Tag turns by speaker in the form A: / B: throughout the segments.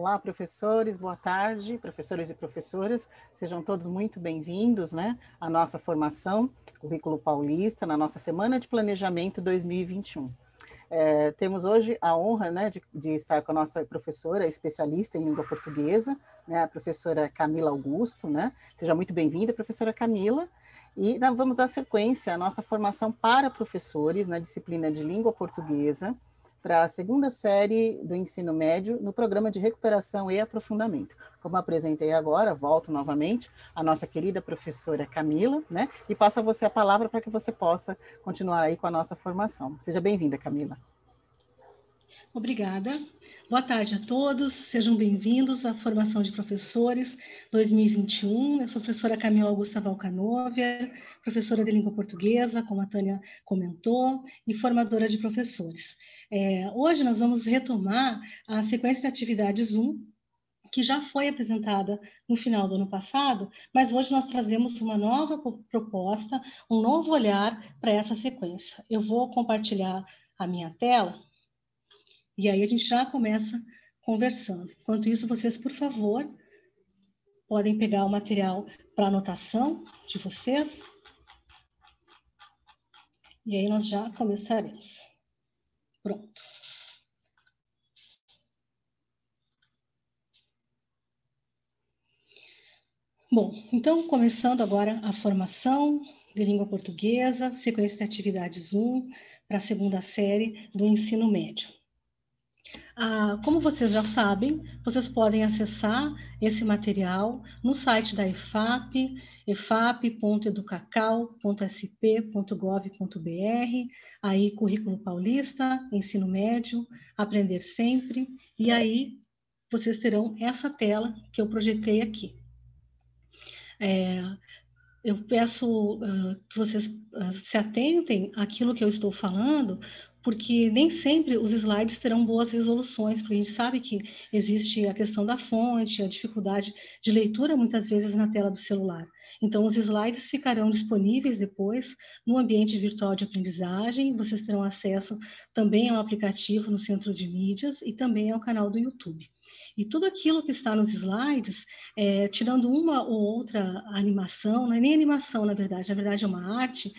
A: Olá, professores, boa tarde, professores e professoras, sejam todos muito bem-vindos, né, à nossa formação Currículo Paulista, na nossa Semana de Planejamento 2021. Temos hoje a honra, né, de estar com a nossa professora especialista em língua portuguesa, né, a professora Camila Augusto, né, seja muito bem-vinda, professora Camila, e vamos dar sequência à nossa formação para professores na disciplina de língua portuguesa, para a segunda série do ensino médio no programa de recuperação e aprofundamento. Como apresentei agora, volto novamente a nossa querida professora Camila, né? E passo a você a palavra para que você possa continuar aí com a nossa formação. Seja bem-vinda, Camila.
B: Obrigada. Boa tarde a todos, sejam bem-vindos à Formação de Professores 2021. Eu sou a professora Camila Augusta Valcanover, professora de língua portuguesa, como a Tânia comentou, e formadora de professores. Hoje nós vamos retomar a sequência de atividades 1, que já foi apresentada no final do ano passado, mas hoje nós trazemos uma nova proposta, um novo olhar para essa sequência. Eu vou compartilhar a minha tela. E aí a gente já começa conversando. Enquanto isso, vocês, por favor, podem pegar o material para anotação de vocês. E aí nós já começaremos. Pronto. Bom, então, começando agora a formação de língua portuguesa, sequência de atividades 1, para a segunda série do ensino médio. Como vocês já sabem, vocês podem acessar esse material no site da EFAP, efap.educacau.sp.gov.br, aí Currículo Paulista, Ensino Médio, Aprender Sempre, e aí vocês terão essa tela que eu projetei aqui. Eu peço que vocês se atentem àquilo que eu estou falando, porque nem sempre os slides terão boas resoluções, porque a gente sabe que existe a questão da fonte, a dificuldade de leitura, muitas vezes, na tela do celular. Então, os slides ficarão disponíveis depois no ambiente virtual de aprendizagem, vocês terão acesso também ao aplicativo no Centro de Mídias e também ao canal do YouTube. E tudo aquilo que está nos slides, tirando uma ou outra animação, não é nem animação, na verdade é uma arte,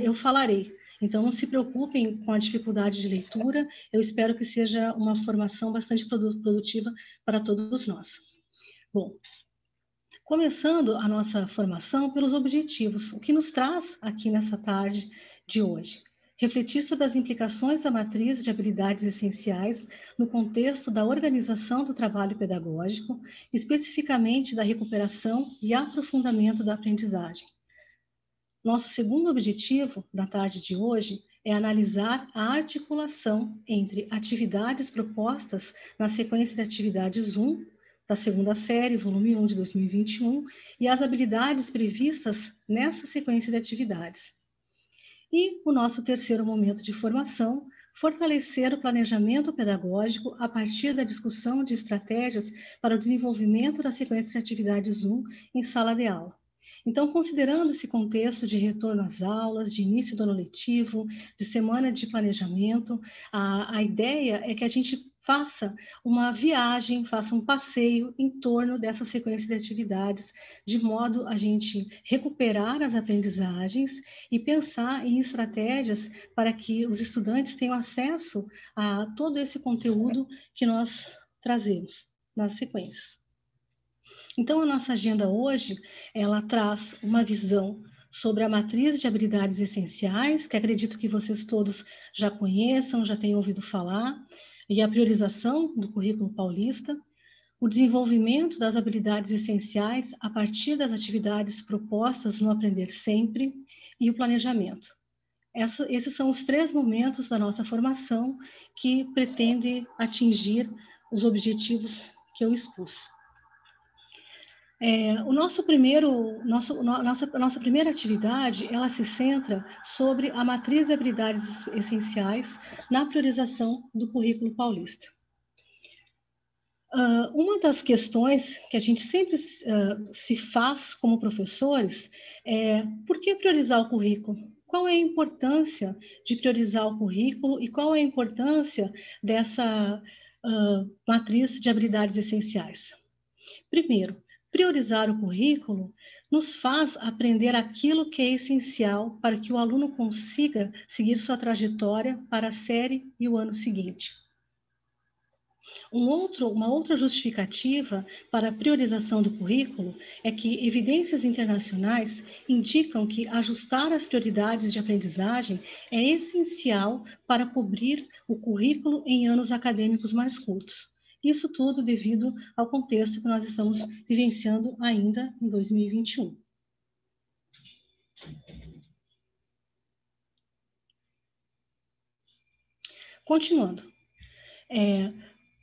B: eu falarei. Então, não se preocupem com a dificuldade de leitura, eu espero que seja uma formação bastante produtiva para todos nós. Bom, começando a nossa formação pelos objetivos, o que nos traz aqui nessa tarde de hoje. Refletir sobre as implicações da matriz de habilidades essenciais no contexto da organização do trabalho pedagógico, especificamente da recuperação e aprofundamento da aprendizagem. Nosso segundo objetivo da tarde de hoje é analisar a articulação entre atividades propostas na sequência de atividades 1, da segunda série, volume 1 de 2021, e as habilidades previstas nessa sequência de atividades. E o nosso terceiro momento de formação, fortalecer o planejamento pedagógico a partir da discussão de estratégias para o desenvolvimento da sequência de atividades 1 em sala de aula. Então, considerando esse contexto de retorno às aulas, de início do ano letivo, de semana de planejamento, a ideia é que a gente faça uma viagem, faça um passeio em torno dessa sequência de atividades, de modo a gente recuperar as aprendizagens e pensar em estratégias para que os estudantes tenham acesso a todo esse conteúdo que nós trazemos nas sequências. Então, a nossa agenda hoje, ela traz uma visão sobre a matriz de habilidades essenciais, que acredito que vocês todos já conheçam, já tenham ouvido falar, e a priorização do currículo paulista, o desenvolvimento das habilidades essenciais a partir das atividades propostas no Aprender Sempre e o planejamento. Esses são os 3 momentos da nossa formação que pretende atingir os objetivos que eu expus. Nossa primeira atividade, ela se centra sobre a matriz de habilidades essenciais na priorização do currículo paulista. Uma das questões que a gente sempre se faz como professores é por que priorizar o currículo? Qual é a importância de priorizar o currículo e qual é a importância dessa matriz de habilidades essenciais. Primeiro, priorizar o currículo nos faz aprender aquilo que é essencial para que o aluno consiga seguir sua trajetória para a série e o ano seguinte. Uma outra justificativa para a priorização do currículo é que evidências internacionais indicam que ajustar as prioridades de aprendizagem é essencial para cobrir o currículo em anos acadêmicos mais curtos. Isso tudo devido ao contexto que nós estamos vivenciando ainda em 2021. Continuando.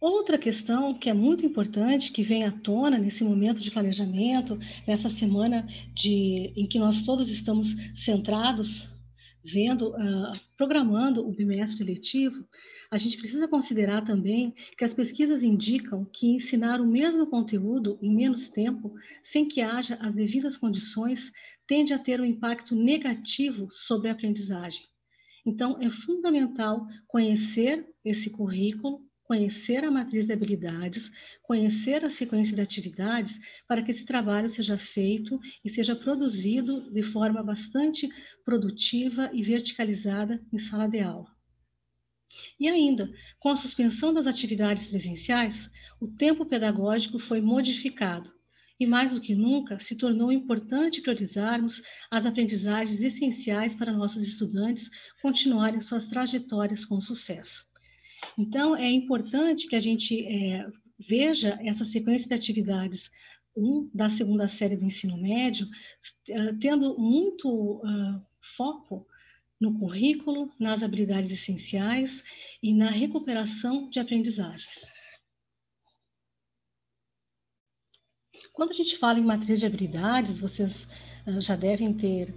B: Outra questão que é muito importante, que vem à tona nesse momento de planejamento, nessa semana em que nós todos estamos centrados, programando o bimestre letivo, a gente precisa considerar também que as pesquisas indicam que ensinar o mesmo conteúdo em menos tempo, sem que haja as devidas condições, tende a ter um impacto negativo sobre a aprendizagem. Então, é fundamental conhecer esse currículo, conhecer a matriz de habilidades, conhecer a sequência de atividades, para que esse trabalho seja feito e seja produzido de forma bastante produtiva e verticalizada em sala de aula. E ainda, com a suspensão das atividades presenciais, o tempo pedagógico foi modificado. E mais do que nunca, se tornou importante priorizarmos as aprendizagens essenciais para nossos estudantes continuarem suas trajetórias com sucesso. Então, é importante que a gente veja essa sequência de atividades da segunda série do ensino médio, tendo muito foco no currículo, nas habilidades essenciais e na recuperação de aprendizagens. Quando a gente fala em matriz de habilidades, vocês já devem ter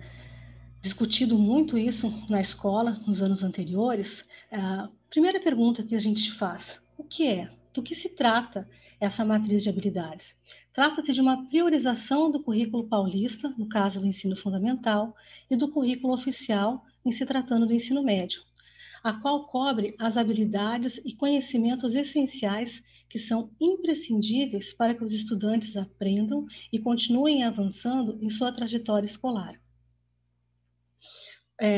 B: discutido muito isso na escola nos anos anteriores. A primeira pergunta que a gente faz: o que é? Do que se trata essa matriz de habilidades? Trata-se de uma priorização do currículo paulista, no caso do ensino fundamental, e do currículo oficial, em se tratando do ensino médio, a qual cobre as habilidades e conhecimentos essenciais que são imprescindíveis para que os estudantes aprendam e continuem avançando em sua trajetória escolar.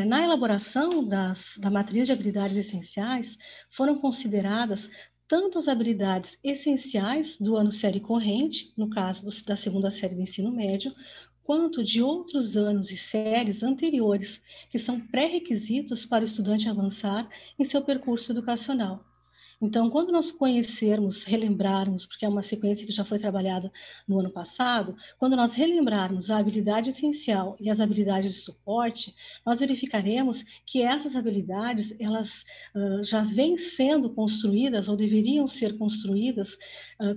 B: Na elaboração da matriz de habilidades essenciais, foram consideradas tanto as habilidades essenciais do ano série corrente, no caso da segunda série do ensino médio, quanto de outros anos e séries anteriores, que são pré-requisitos para o estudante avançar em seu percurso educacional. Então, quando nós conhecermos, relembrarmos, porque é uma sequência que já foi trabalhada no ano passado, quando nós relembrarmos a habilidade essencial e as habilidades de suporte, nós verificaremos que essas habilidades, elas já vêm sendo construídas ou deveriam ser construídas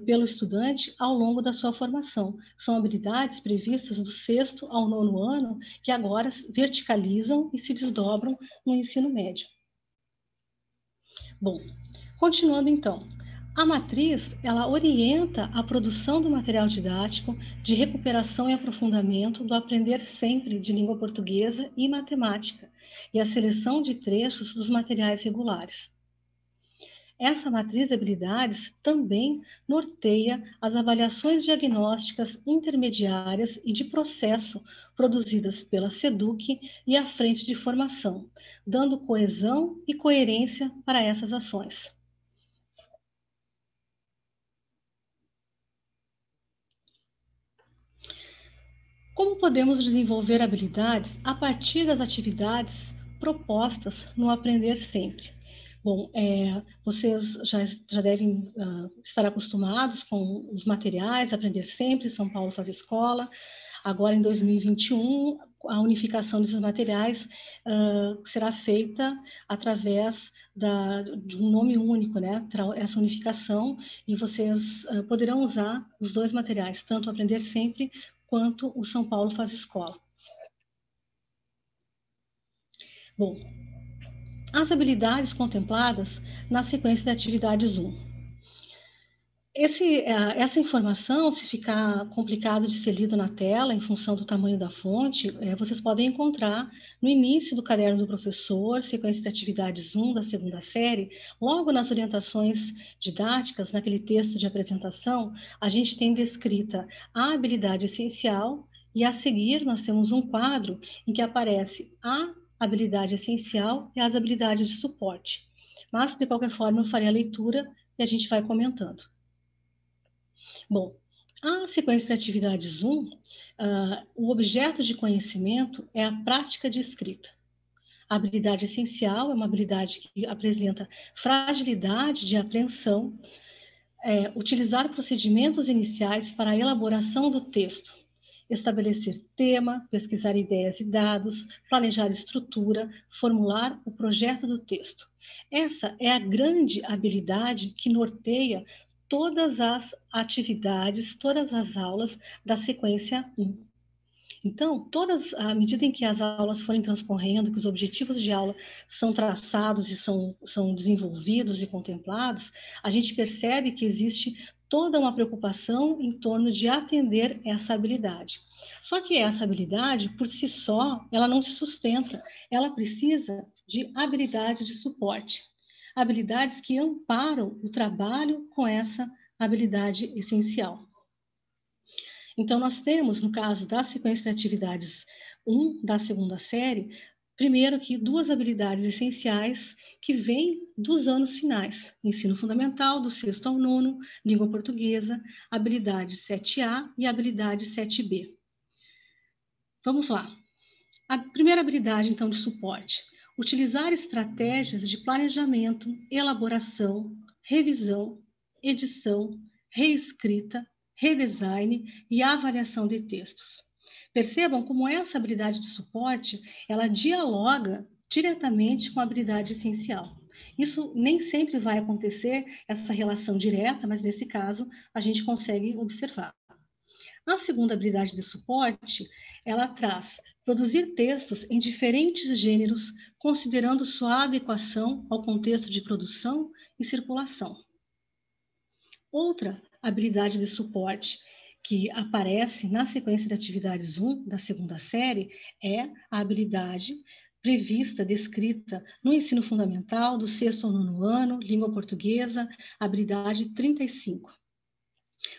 B: pelo estudante ao longo da sua formação. São habilidades previstas do 6º ao 9º ano, que agora verticalizam e se desdobram no ensino médio. Bom, continuando então, a matriz, ela orienta a produção do material didático de recuperação e aprofundamento do aprender sempre de língua portuguesa e matemática e a seleção de trechos dos materiais regulares. Essa matriz de habilidades também norteia as avaliações diagnósticas intermediárias e de processo produzidas pela SEDUC e a Frente de Formação, dando coesão e coerência para essas ações. Como podemos desenvolver habilidades a partir das atividades propostas no Aprender Sempre? Bom, vocês já devem estar acostumados com os materiais Aprender Sempre, São Paulo Faz Escola. Agora, em 2021, a unificação desses materiais será feita através de um nome único, né? Essa unificação, e vocês poderão usar os dois materiais, tanto o Aprender Sempre quanto o São Paulo Faz Escola. Bom, as habilidades contempladas na sequência de atividades 1. Essa informação, se ficar complicado de ser lido na tela, em função do tamanho da fonte, vocês podem encontrar no início do caderno do professor, sequência de atividades 1 da segunda série, logo nas orientações didáticas, naquele texto de apresentação, a gente tem descrita a habilidade essencial e a seguir nós temos um quadro em que aparece a habilidade essencial e as habilidades de suporte. Mas, de qualquer forma, eu farei a leitura e a gente vai comentando. Bom, a sequência de atividades 1, o objeto de conhecimento é a prática de escrita. A habilidade essencial é uma habilidade que apresenta fragilidade de apreensão, utilizar procedimentos iniciais para a elaboração do texto, estabelecer tema, pesquisar ideias e dados, planejar estrutura, formular o projeto do texto. Essa é a grande habilidade que norteia todas as atividades, todas as aulas da sequência 1. Então, à medida em que as aulas forem transcorrendo, que os objetivos de aula são traçados e são desenvolvidos e contemplados, a gente percebe que existe toda uma preocupação em torno de atender essa habilidade. Só que essa habilidade, por si só, ela não se sustenta, ela precisa de habilidades de suporte, habilidades que amparam o trabalho com essa habilidade essencial. Então, nós temos, no caso da sequência de atividades 1 da segunda série, primeiro que 2 habilidades essenciais que vêm dos anos finais, ensino fundamental, do 6º ao 9º, língua portuguesa, habilidade 7A e habilidade 7B. Vamos lá. A primeira habilidade, então, de suporte. Utilizar estratégias de planejamento, elaboração, revisão, edição, reescrita, redesign e avaliação de textos. Percebam como essa habilidade de suporte, ela dialoga diretamente com a habilidade essencial. Isso nem sempre vai acontecer, essa relação direta, mas nesse caso a gente consegue observar. A segunda habilidade de suporte, ela traz produzir textos em diferentes gêneros, considerando sua adequação ao contexto de produção e circulação. Outra habilidade de suporte que aparece na sequência de atividades 1 da segunda série é a habilidade prevista, descrita no ensino fundamental do 6º ao 9º ano, língua portuguesa, habilidade 35.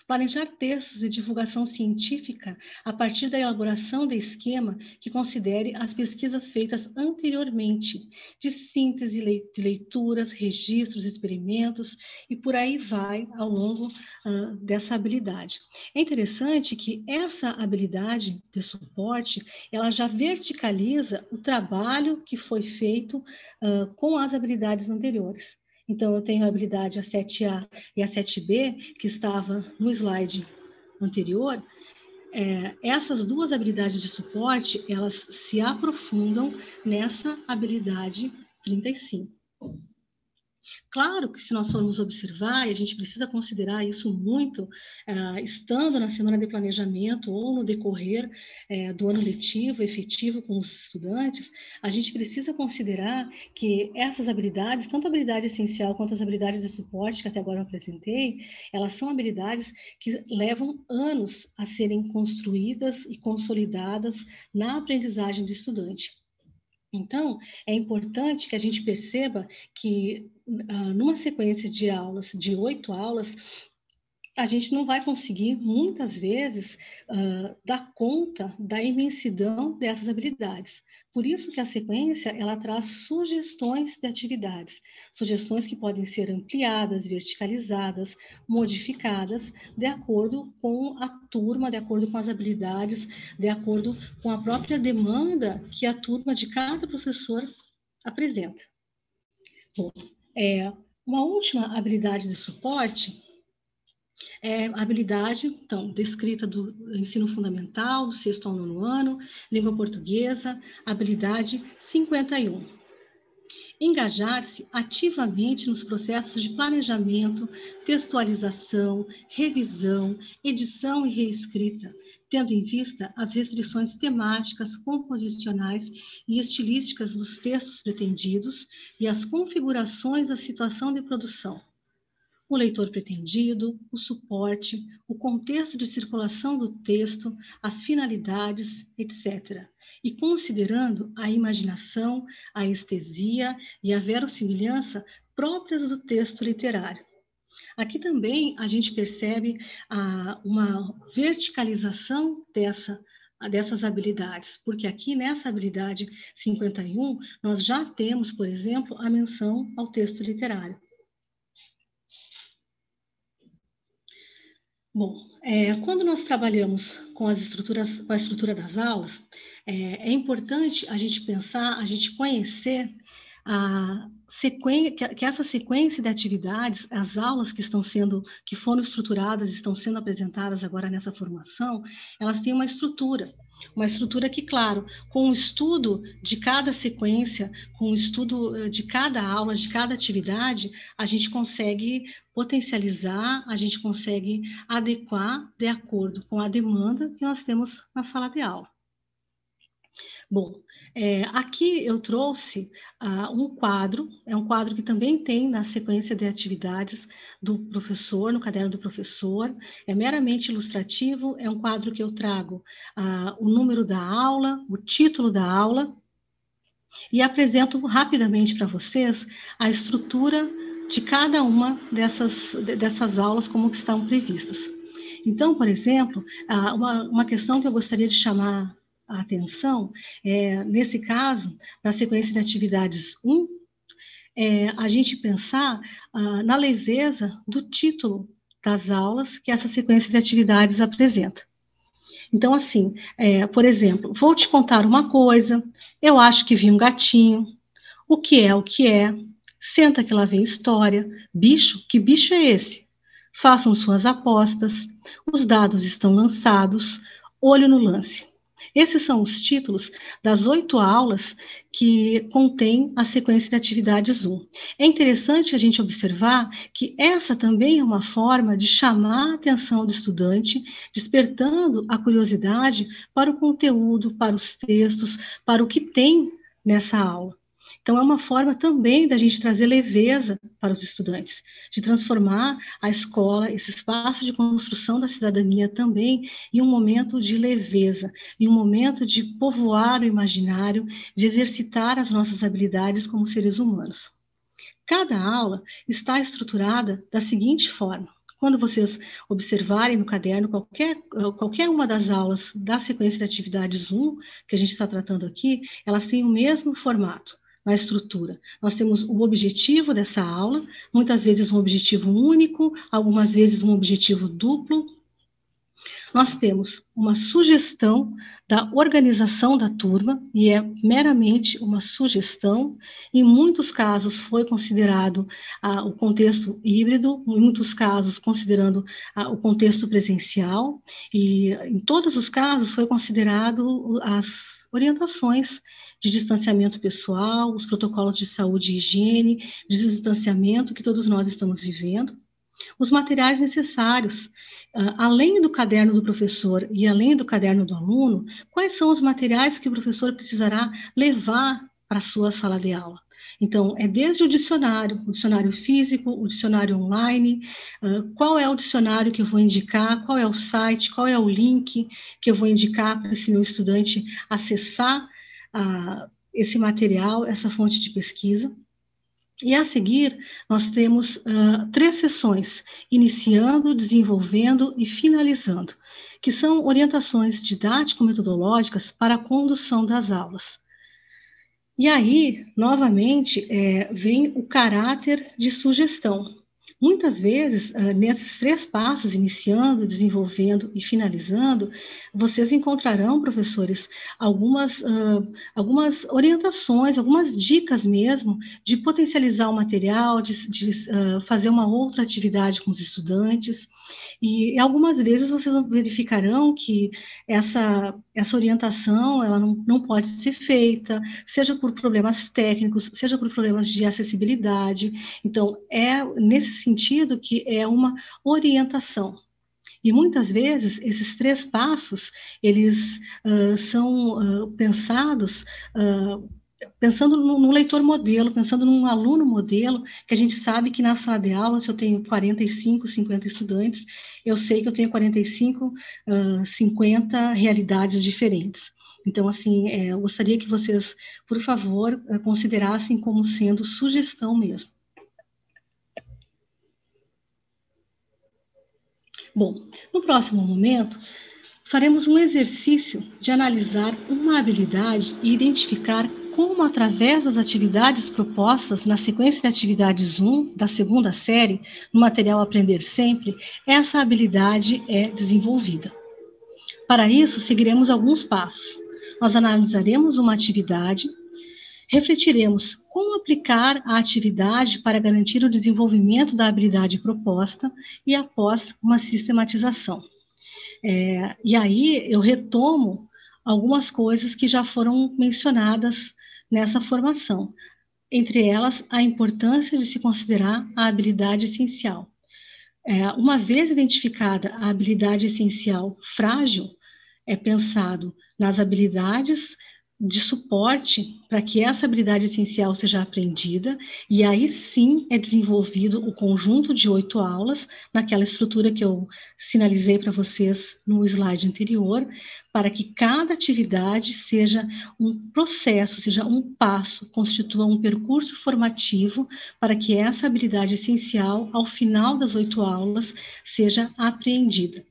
B: Planejar textos de divulgação científica a partir da elaboração de esquema que considere as pesquisas feitas anteriormente, de síntese de leituras, registros, experimentos, e por aí vai ao longo dessa habilidade. É interessante que essa habilidade de suporte, ela já verticaliza o trabalho que foi feito com as habilidades anteriores. Então, eu tenho a habilidade a 7A e a 7B, que estava no slide anterior. Essas 2 habilidades de suporte, elas se aprofundam nessa habilidade 35. Claro que se nós formos observar, e a gente precisa considerar isso muito, estando na semana de planejamento ou no decorrer do ano letivo, efetivo com os estudantes, a gente precisa considerar que essas habilidades, tanto a habilidade essencial quanto as habilidades de suporte, que até agora eu apresentei, elas são habilidades que levam anos a serem construídas e consolidadas na aprendizagem do estudante. Então, é importante que a gente perceba que numa sequência de aulas, de 8 aulas, a gente não vai conseguir, muitas vezes, dar conta da imensidão dessas habilidades. Por isso que a sequência, ela traz sugestões de atividades, sugestões que podem ser ampliadas, verticalizadas, modificadas, de acordo com a turma, de acordo com as habilidades, de acordo com a própria demanda que a turma de cada professor apresenta. Bom, uma última habilidade de suporte é a habilidade, então, descrita do ensino fundamental, do 6º ao 9º ano, língua portuguesa, habilidade 51. Engajar-se ativamente nos processos de planejamento, textualização, revisão, edição e reescrita, tendo em vista as restrições temáticas, composicionais e estilísticas dos textos pretendidos e as configurações da situação de produção. o leitor pretendido, o suporte, o contexto de circulação do texto, as finalidades, etc. E considerando a imaginação, a estesia e a verossimilhança próprias do texto literário. Aqui também a gente percebe uma verticalização dessas habilidades, porque aqui nessa habilidade 51, nós já temos, por exemplo, a menção ao texto literário. Bom, quando nós trabalhamos com a estrutura das aulas, é importante a gente pensar, a gente conhecer que essa sequência de atividades, as aulas que foram estruturadas, estão sendo apresentadas agora nessa formação, elas têm uma estrutura que, claro, com o estudo de cada sequência, com o estudo de cada aula, de cada atividade, a gente consegue potencializar, a gente consegue adequar de acordo com a demanda que nós temos na sala de aula. Bom, aqui eu trouxe um quadro, é um quadro que também tem na sequência de atividades do professor, no caderno do professor, é meramente ilustrativo, é um quadro que eu trago o número da aula, o título da aula, e apresento rapidamente para vocês a estrutura de cada uma dessas aulas como que estão previstas. Então, por exemplo, uma questão que eu gostaria de chamar a atenção, nesse caso, na sequência de atividades 1, a gente pensar na leveza do título das aulas que essa sequência de atividades apresenta. Então, assim, por exemplo, vou te contar uma coisa, eu acho que vi um gatinho, o que é, senta que lá vem história, bicho, que bicho é esse? Façam suas apostas, os dados estão lançados, olho no lance. Esses são os títulos das 8 aulas que contém a sequência de atividades 1. É interessante a gente observar que essa também é uma forma de chamar a atenção do estudante, despertando a curiosidade para o conteúdo, para os textos, para o que tem nessa aula. Então, é uma forma também da gente trazer leveza para os estudantes, de transformar a escola, esse espaço de construção da cidadania também, em um momento de leveza, em um momento de povoar o imaginário, de exercitar as nossas habilidades como seres humanos. Cada aula está estruturada da seguinte forma. Quando vocês observarem no caderno qualquer uma das aulas da sequência de atividades 1, que a gente está tratando aqui, elas têm o mesmo formato. Na estrutura. Nós temos o objetivo dessa aula, muitas vezes um objetivo único, algumas vezes um objetivo duplo. Nós temos uma sugestão da organização da turma, e é meramente uma sugestão. Em muitos casos foi considerado o contexto híbrido, em muitos casos considerando o contexto presencial, e em todos os casos foi considerado as orientações de distanciamento pessoal, os protocolos de saúde e higiene, de distanciamento que todos nós estamos vivendo, os materiais necessários, além do caderno do professor e além do caderno do aluno, quais são os materiais que o professor precisará levar para a sua sala de aula? Então, é desde o dicionário físico, o dicionário online, qual é o dicionário que eu vou indicar, qual é o site, qual é o link que eu vou indicar para esse meu estudante acessar esse material, essa fonte de pesquisa. E a seguir, nós temos 3 sessões, iniciando, desenvolvendo e finalizando, que são orientações didático-metodológicas para a condução das aulas. E aí, novamente, vem o caráter de sugestão. Muitas vezes, nesses 3 passos, iniciando, desenvolvendo e finalizando, vocês encontrarão, professores, algumas orientações, algumas dicas mesmo, de potencializar o material, de fazer uma outra atividade com os estudantes. E algumas vezes vocês verificarão que essa orientação ela não pode ser feita, seja por problemas técnicos, seja por problemas de acessibilidade. Então, é nesse sentido que é uma orientação. E muitas vezes esses 3 passos, eles são pensados pensando no leitor modelo, pensando num aluno modelo, que a gente sabe que na sala de aula, se eu tenho 45, 50 estudantes, eu sei que eu tenho 45, 50 realidades diferentes. Então, assim, eu gostaria que vocês, por favor, considerassem como sendo sugestão mesmo. Bom, no próximo momento, faremos um exercício de analisar uma habilidade e identificar como, através das atividades propostas na sequência de atividades 1 da segunda série, no material Aprender Sempre, essa habilidade é desenvolvida. Para isso, seguiremos alguns passos. Nós analisaremos uma atividade, refletiremos como aplicar a atividade para garantir o desenvolvimento da habilidade proposta e, após, uma sistematização. E aí eu retomo algumas coisas que já foram mencionadas nessa formação. Entre elas, a importância de se considerar a habilidade essencial. Uma vez identificada a habilidade essencial frágil, é pensado nas habilidades de suporte para que essa habilidade essencial seja aprendida, e aí sim é desenvolvido o conjunto de 8 aulas, naquela estrutura que eu sinalizei para vocês no slide anterior, para que cada atividade seja um processo, seja um passo, constitua um percurso formativo para que essa habilidade essencial, ao final das 8 aulas, seja apreendida.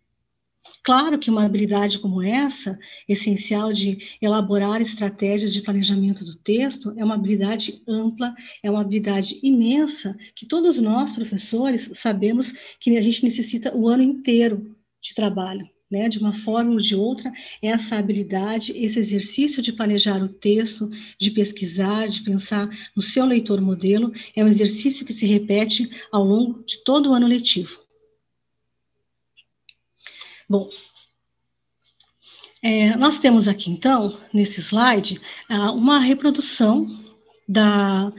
B: Claro que uma habilidade como essa, essencial de elaborar estratégias de planejamento do texto, é uma habilidade ampla, é uma habilidade imensa, que todos nós, professores, sabemos que a gente necessita o ano inteiro de trabalho, né? De uma forma ou de outra, essa habilidade, esse exercício de planejar o texto, de pesquisar, de pensar no seu leitor modelo, é um exercício que se repete ao longo de todo o ano letivo. Bom, nós temos aqui, então, nesse slide, uma reprodução da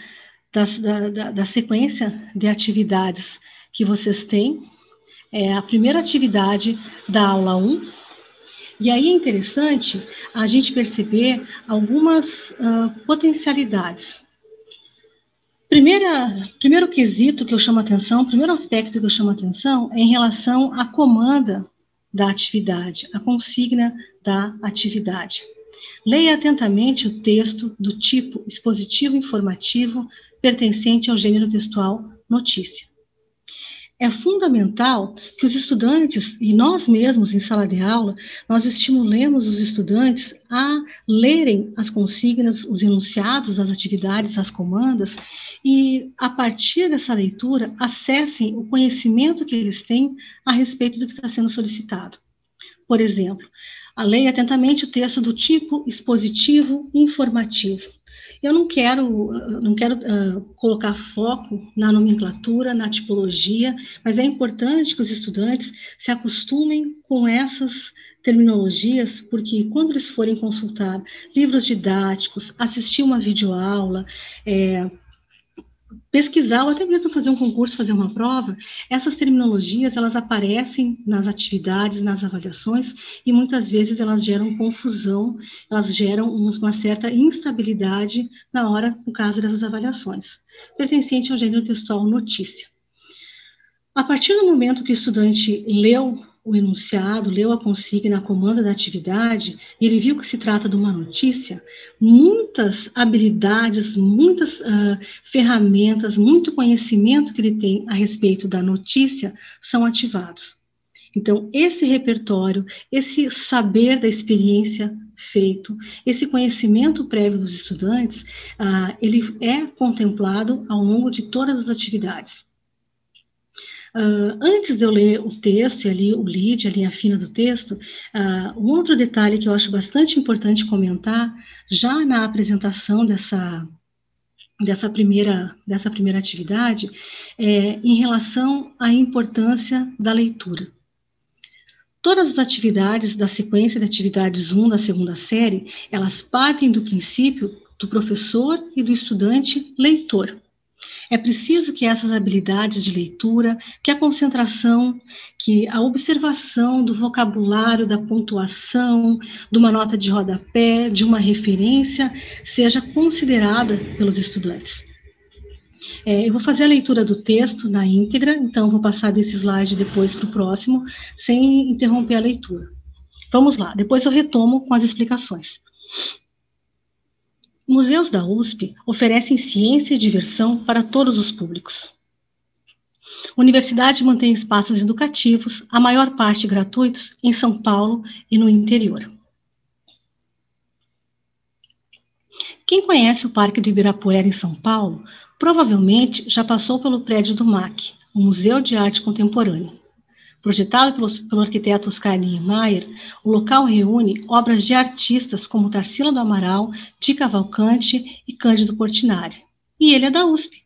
B: sequência de atividades que vocês têm. A primeira atividade da aula 1. E aí é interessante a gente perceber algumas potencialidades. Primeiro quesito que eu chamo a atenção, primeiro aspecto que eu chamo a atenção é em relação à comanda da atividade, a consigna da atividade. Leia atentamente o texto do tipo expositivo informativo pertencente ao gênero textual notícia. É fundamental que os estudantes, e nós mesmos em sala de aula, nós estimulemos os estudantes a lerem as consignas, os enunciados, as atividades, as comandas, e a partir dessa leitura, acessem o conhecimento que eles têm a respeito do que está sendo solicitado. Por exemplo, leia atentamente o texto do tipo expositivo informativo. Eu não quero colocar foco na nomenclatura, na tipologia, mas é importante que os estudantes se acostumem com essas terminologias, porque quando eles forem consultar livros didáticos, assistir uma videoaula, pesquisar ou até mesmo fazer um concurso, fazer uma prova, essas terminologias, elas aparecem nas atividades, nas avaliações, e muitas vezes elas geram confusão, elas geram uma certa instabilidade na hora, no caso dessas avaliações. Pertencente ao gênero textual notícia. A partir do momento que o estudante leu o enunciado, leu a consigna, a comanda da atividade, e ele viu que se trata de uma notícia, muitas habilidades, muitas ferramentas, muito conhecimento que ele tem a respeito da notícia são ativados. Então, esse repertório, esse saber da experiência feito, esse conhecimento prévio dos estudantes, ele é contemplado ao longo de todas as atividades. Antes de eu ler o texto, e ali o lead, a linha fina do texto, um outro detalhe que eu acho bastante importante comentar, já na apresentação dessa primeira atividade, em relação à importância da leitura. Todas as atividades da sequência de atividades 1 da segunda série, elas partem do princípio do professor e do estudante leitor. É preciso que essas habilidades de leitura, que a concentração, que a observação do vocabulário, da pontuação, de uma nota de rodapé, de uma referência, seja considerada pelos estudantes. Eu vou fazer a leitura do texto na íntegra, então vou passar desse slide depois para o próximo, sem interromper a leitura. Vamos lá, depois eu retomo com as explicações. Museus da USP oferecem ciência e diversão para todos os públicos. A universidade mantém espaços educativos, a maior parte gratuitos, em São Paulo e no interior. Quem conhece o Parque do Ibirapuera em São Paulo, provavelmente já passou pelo prédio do MAC, o Museu de Arte Contemporânea. Projetado pelo arquiteto Oscar Niemeyer, o local reúne obras de artistas como Tarsila do Amaral, Di Cavalcanti e Cândido Portinari. E ele é da USP.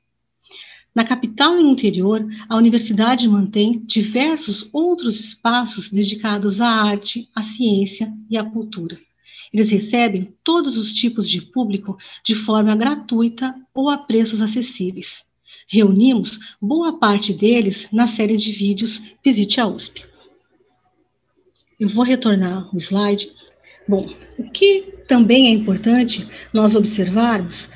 B: Na capital e no interior, a universidade mantém diversos outros espaços dedicados à arte, à ciência e à cultura. Eles recebem todos os tipos de público de forma gratuita ou a preços acessíveis. Reunimos boa parte deles na série de vídeos Visite a USP. Eu vou retornar o slide. Bom, o que também é importante nós observarmos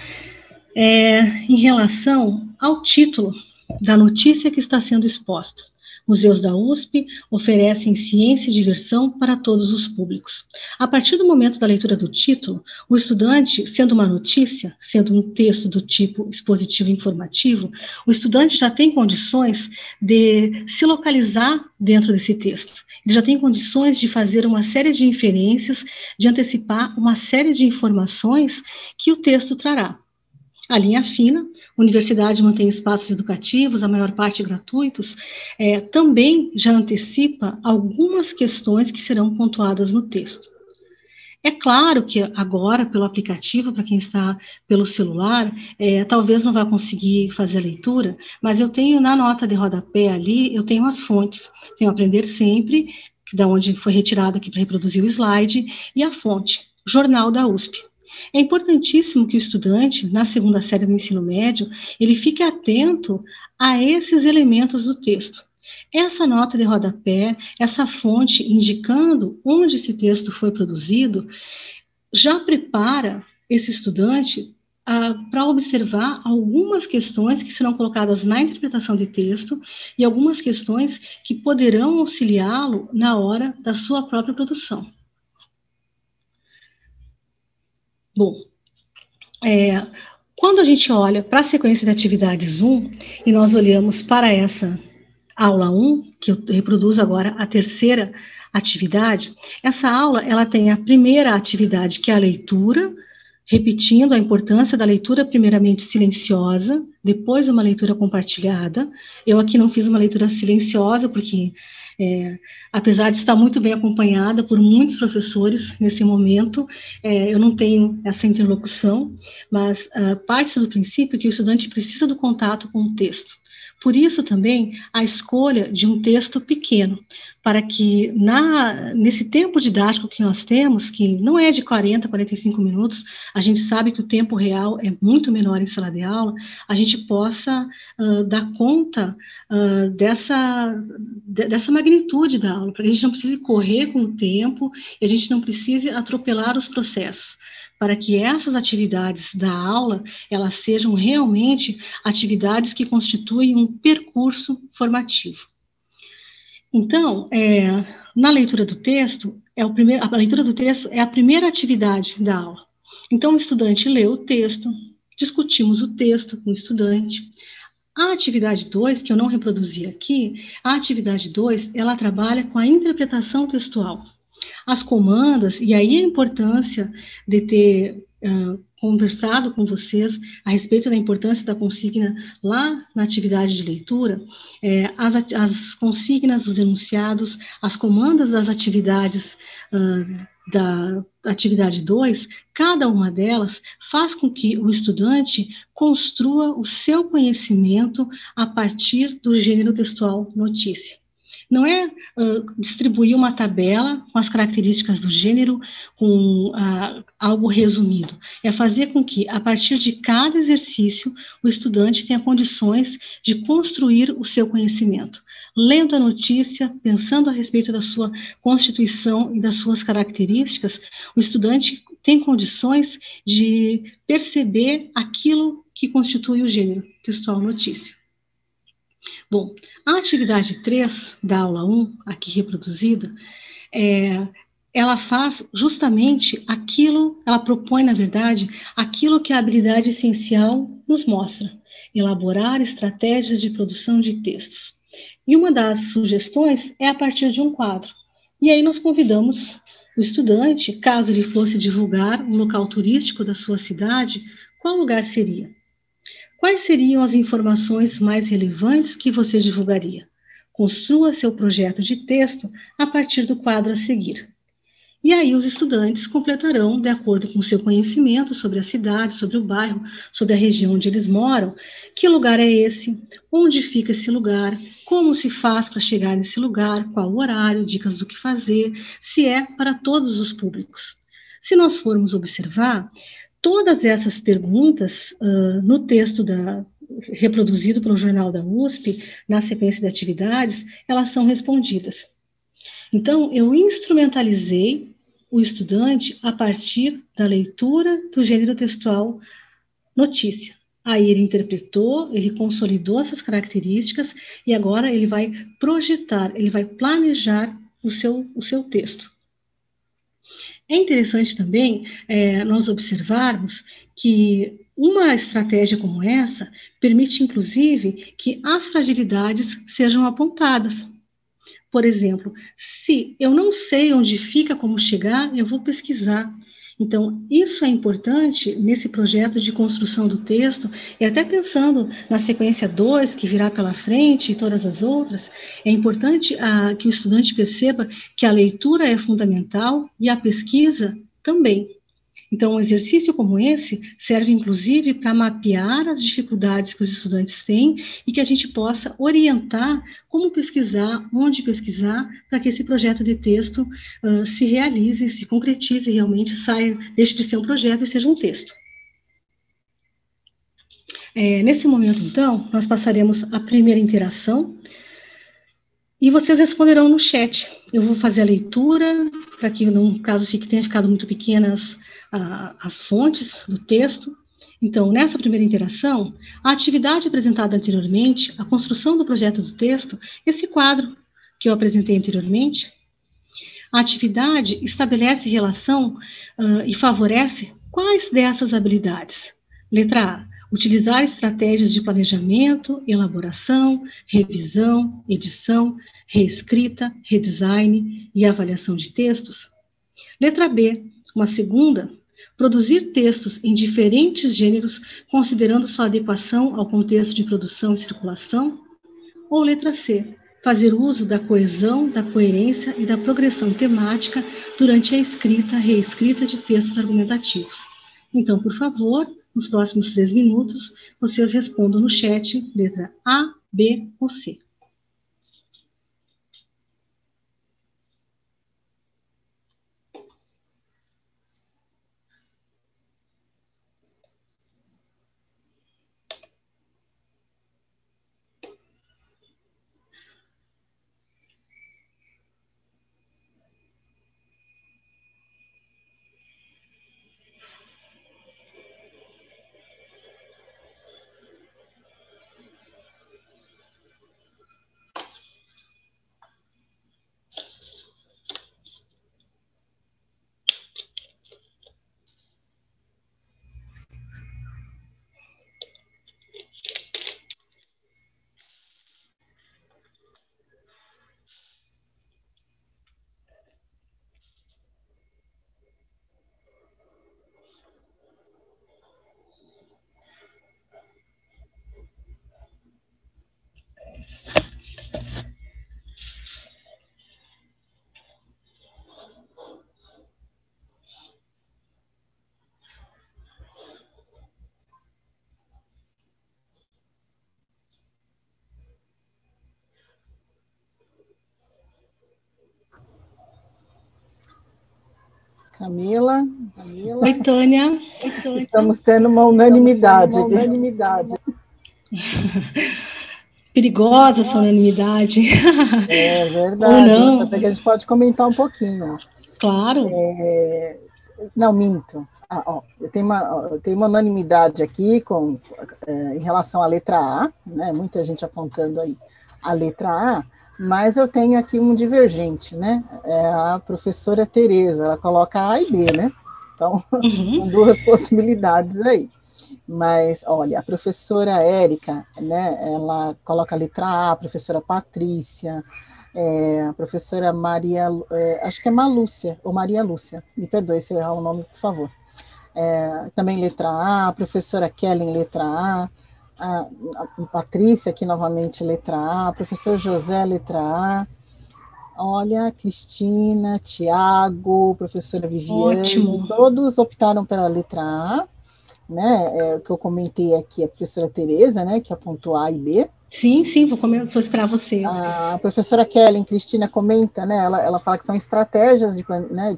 B: em relação ao título da notícia que está sendo exposta. Museus da USP oferecem ciência e diversão para todos os públicos. A partir do momento da leitura do título, o estudante, sendo uma notícia, sendo um texto do tipo expositivo informativo, o estudante já tem condições de se localizar dentro desse texto. Ele já tem condições de fazer uma série de inferências, de antecipar uma série de informações que o texto trará. A linha fina, a universidade mantém espaços educativos, a maior parte gratuitos, também já antecipa algumas questões que serão pontuadas no texto. É claro que agora, pelo aplicativo, para quem está pelo celular, talvez não vá conseguir fazer a leitura, mas eu tenho na nota de rodapé ali, eu tenho as fontes, tenho Aprender Sempre, da onde foi retirado aqui para reproduzir o slide, e a fonte, Jornal da USP. É importantíssimo que o estudante, na segunda série do ensino médio, ele fique atento a esses elementos do texto. Essa nota de rodapé, essa fonte indicando onde esse texto foi produzido, já prepara esse estudante para observar algumas questões que serão colocadas na interpretação de texto e algumas questões que poderão auxiliá-lo na hora da sua própria produção. Bom, quando a gente olha para a sequência de atividades 1, e nós olhamos para essa aula 1, que eu reproduzo agora a terceira atividade, essa aula ela tem a primeira atividade, que é a leitura, repetindo a importância da leitura primeiramente silenciosa, depois uma leitura compartilhada. Eu aqui não fiz uma leitura silenciosa, porque apesar de estar muito bem acompanhada por muitos professores nesse momento, eu não tenho essa interlocução, mas parte do princípio que o estudante precisa do contato com o texto. Por isso também a escolha de um texto pequeno, para que nesse tempo didático que nós temos, que não é de 40, 45 minutos, a gente sabe que o tempo real é muito menor em sala de aula, a gente possa dar conta dessa magnitude da aula, para que a gente não precise correr com o tempo e a gente não precise atropelar os processos, para que essas atividades da aula, elas sejam realmente atividades que constituem um percurso formativo. Então, na leitura do texto, a leitura do texto é a primeira atividade da aula. Então, o estudante lê o texto, discutimos o texto com o estudante. A atividade 2, que eu não reproduzi aqui, a atividade 2, ela trabalha com a interpretação textual. As comandas, e aí a importância de ter conversado com vocês a respeito da importância da consigna lá na atividade de leitura, as consignas, os enunciados, as comandas das atividades da atividade 2, cada uma delas faz com que o estudante construa o seu conhecimento a partir do gênero textual notícia. Não é distribuir uma tabela com as características do gênero, com algo resumido. É fazer com que, a partir de cada exercício, o estudante tenha condições de construir o seu conhecimento. Lendo a notícia, pensando a respeito da sua constituição e das suas características, o estudante tem condições de perceber aquilo que constitui o gênero textual notícia. Bom, a atividade 3 da aula 1, aqui reproduzida, ela faz justamente aquilo, ela propõe, na verdade, aquilo que a habilidade essencial nos mostra: elaborar estratégias de produção de textos. E uma das sugestões é a partir de um quadro. E aí nós convidamos o estudante, caso ele fosse divulgar um local turístico da sua cidade, qual lugar seria? Quais seriam as informações mais relevantes que você divulgaria? Construa seu projeto de texto a partir do quadro a seguir. E aí os estudantes completarão, de acordo com o seu conhecimento sobre a cidade, sobre o bairro, sobre a região onde eles moram, que lugar é esse, onde fica esse lugar, como se faz para chegar nesse lugar, qual o horário, dicas do que fazer, se é para todos os públicos. Se nós formos observar, todas essas perguntas no texto reproduzido pelo Jornal da USP, na sequência de atividades, elas são respondidas. Então, eu instrumentalizei o estudante a partir da leitura do gênero textual notícia. Aí ele interpretou, ele consolidou essas características e agora ele vai projetar, ele vai planejar o seu texto. É interessante também nós observarmos que uma estratégia como essa permite, inclusive, que as fragilidades sejam apontadas. Por exemplo, se eu não sei onde fica, como chegar, eu vou pesquisar. Então, isso é importante nesse projeto de construção do texto, e até pensando na sequência 2, que virá pela frente, e todas as outras, é importante que o estudante perceba que a leitura é fundamental e a pesquisa também. Então, um exercício como esse serve, inclusive, para mapear as dificuldades que os estudantes têm e que a gente possa orientar como pesquisar, onde pesquisar, para que esse projeto de texto se realize, se concretize, realmente saia, deixe de ser um projeto e seja um texto. Nesse momento, então, nós passaremos a primeira interação e vocês responderão no chat. Eu vou fazer a leitura, para que, no caso, tenha ficado muito pequenas as fontes do texto. Então, nessa primeira interação, a atividade apresentada anteriormente, a construção do projeto do texto, esse quadro que eu apresentei anteriormente, a atividade estabelece relação e favorece quais dessas habilidades? Letra A, utilizar estratégias de planejamento, elaboração, revisão, edição, reescrita, redesign e avaliação de textos. Letra B, uma segunda, produzir textos em diferentes gêneros, considerando sua adequação ao contexto de produção e circulação. Ou letra C, fazer uso da coesão, da coerência e da progressão temática durante a escrita, reescrita de textos argumentativos. Então, por favor, nos próximos 3 minutos, vocês respondam no chat letra A, B ou C.
A: Camila.
B: Oi, Tânia.
A: Estamos tendo uma unanimidade.
B: Perigosa essa unanimidade.
A: É verdade.
B: Ou não.
A: Até que a gente pode comentar um pouquinho.
B: Claro.
A: Não, minto. Tem uma unanimidade aqui em relação à letra A, né? Muita gente apontando aí a letra A, mas eu tenho aqui um divergente, né? É a professora Tereza, ela coloca A e B, né? Então, são duas possibilidades aí. Mas, olha, a professora Érica, né? Ela coloca a letra A, a professora Patrícia, a professora Maria, acho que é Malúcia, ou Maria Lúcia, me perdoe se eu errar o nome, por favor. Também letra A, a professora Kellen, letra a Patrícia, aqui novamente, letra A, professor José, letra A, olha, Cristina, Tiago, professora Viviane,
B: ótimo.
A: Todos optaram pela letra A, né, o que eu comentei aqui, a professora Tereza, né, que apontou A e B.
B: Sim, vou esperar você.
A: A professora Kellen, Cristina, comenta, né, ela fala que são estratégias de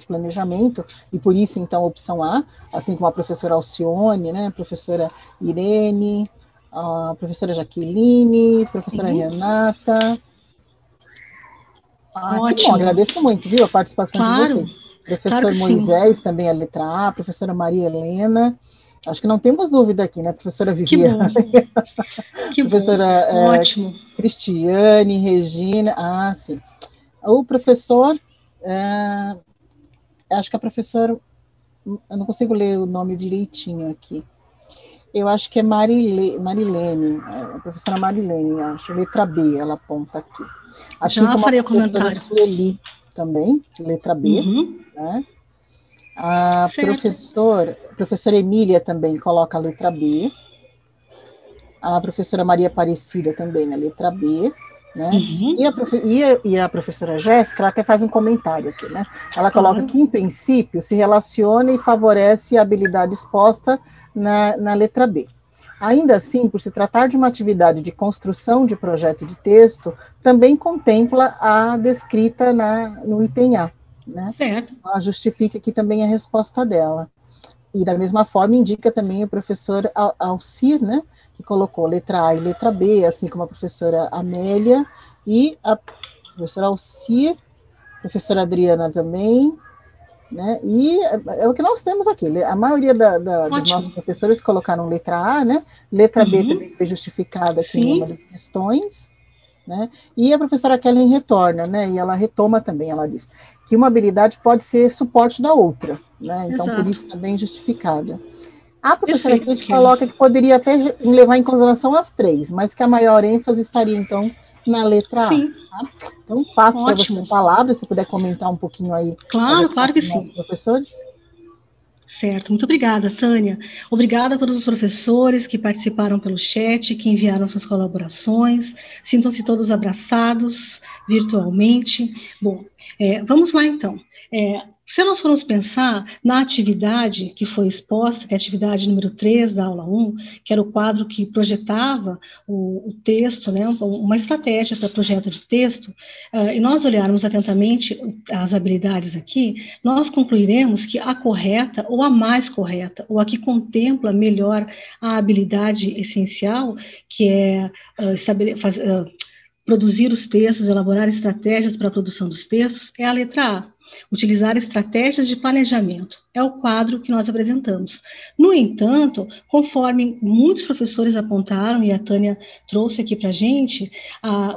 A: planejamento, e por isso, então, a opção A, assim como a professora Alcione, né, a professora Irene, a professora Jaqueline, a professora Renata. Que bom, agradeço muito, viu, a participação de vocês. Professor Moisés, também a letra A, a professora Maria Helena, acho que não temos dúvida aqui, né, professora Viviane?
B: Que
A: professora
B: bom. Ótimo.
A: Cristiane, Regina, sim. O professor, acho que a professora, eu não consigo ler o nome direitinho aqui, eu acho que é Marilene, a professora Marilene, acho, letra B, ela aponta aqui. Assim
B: já
A: como
B: farei
A: a professora
B: comentário.
A: Sueli também, letra B, né? A professora Emília também coloca a letra B. A professora Maria Aparecida também na letra B, né? E a professora Jéssica, ela até faz um comentário aqui, né? Ela coloca que, em princípio, se relaciona e favorece a habilidade exposta na letra B. Ainda assim, por se tratar de uma atividade de construção de projeto de texto, também contempla a descrita no item A, né?
B: Certo.
A: Ela justifica aqui também a resposta dela. E, da mesma forma, indica também o professor Alcir, né, que colocou letra A e letra B, assim como a professora Amélia e a professora Alcir, a professora Adriana também, né, e é o que nós temos aqui. A maioria dos nossos professores colocaram letra A, né, letra B também foi justificada aqui em uma das questões, né, e a professora Kellen retorna, né, e ela retoma também, ela diz que uma habilidade pode ser suporte da outra, né, então por isso está bem justificada. A professora Kate coloca que poderia até levar em consideração as três, mas que a maior ênfase estaria, então, na letra A. Tá? Então, passo para você a palavra, se puder comentar um pouquinho aí.
B: Claro que sim.
A: Dos professores.
B: Certo, muito obrigada, Tânia. Obrigada a todos os professores que participaram pelo chat, que enviaram suas colaborações. Sintam-se todos abraçados virtualmente. Bom, vamos lá então. Se nós formos pensar na atividade que foi exposta, que é a atividade número 3 da aula 1, que era o quadro que projetava o texto, né, uma estratégia para projeto de texto, e nós olharmos atentamente as habilidades aqui, nós concluiremos que a correta, ou a mais correta, ou a que contempla melhor a habilidade essencial, que é produzir os textos, elaborar estratégias para a produção dos textos, é a letra A. Utilizar estratégias de planejamento. É o quadro que nós apresentamos. No entanto, conforme muitos professores apontaram, e a Tânia trouxe aqui para a gente,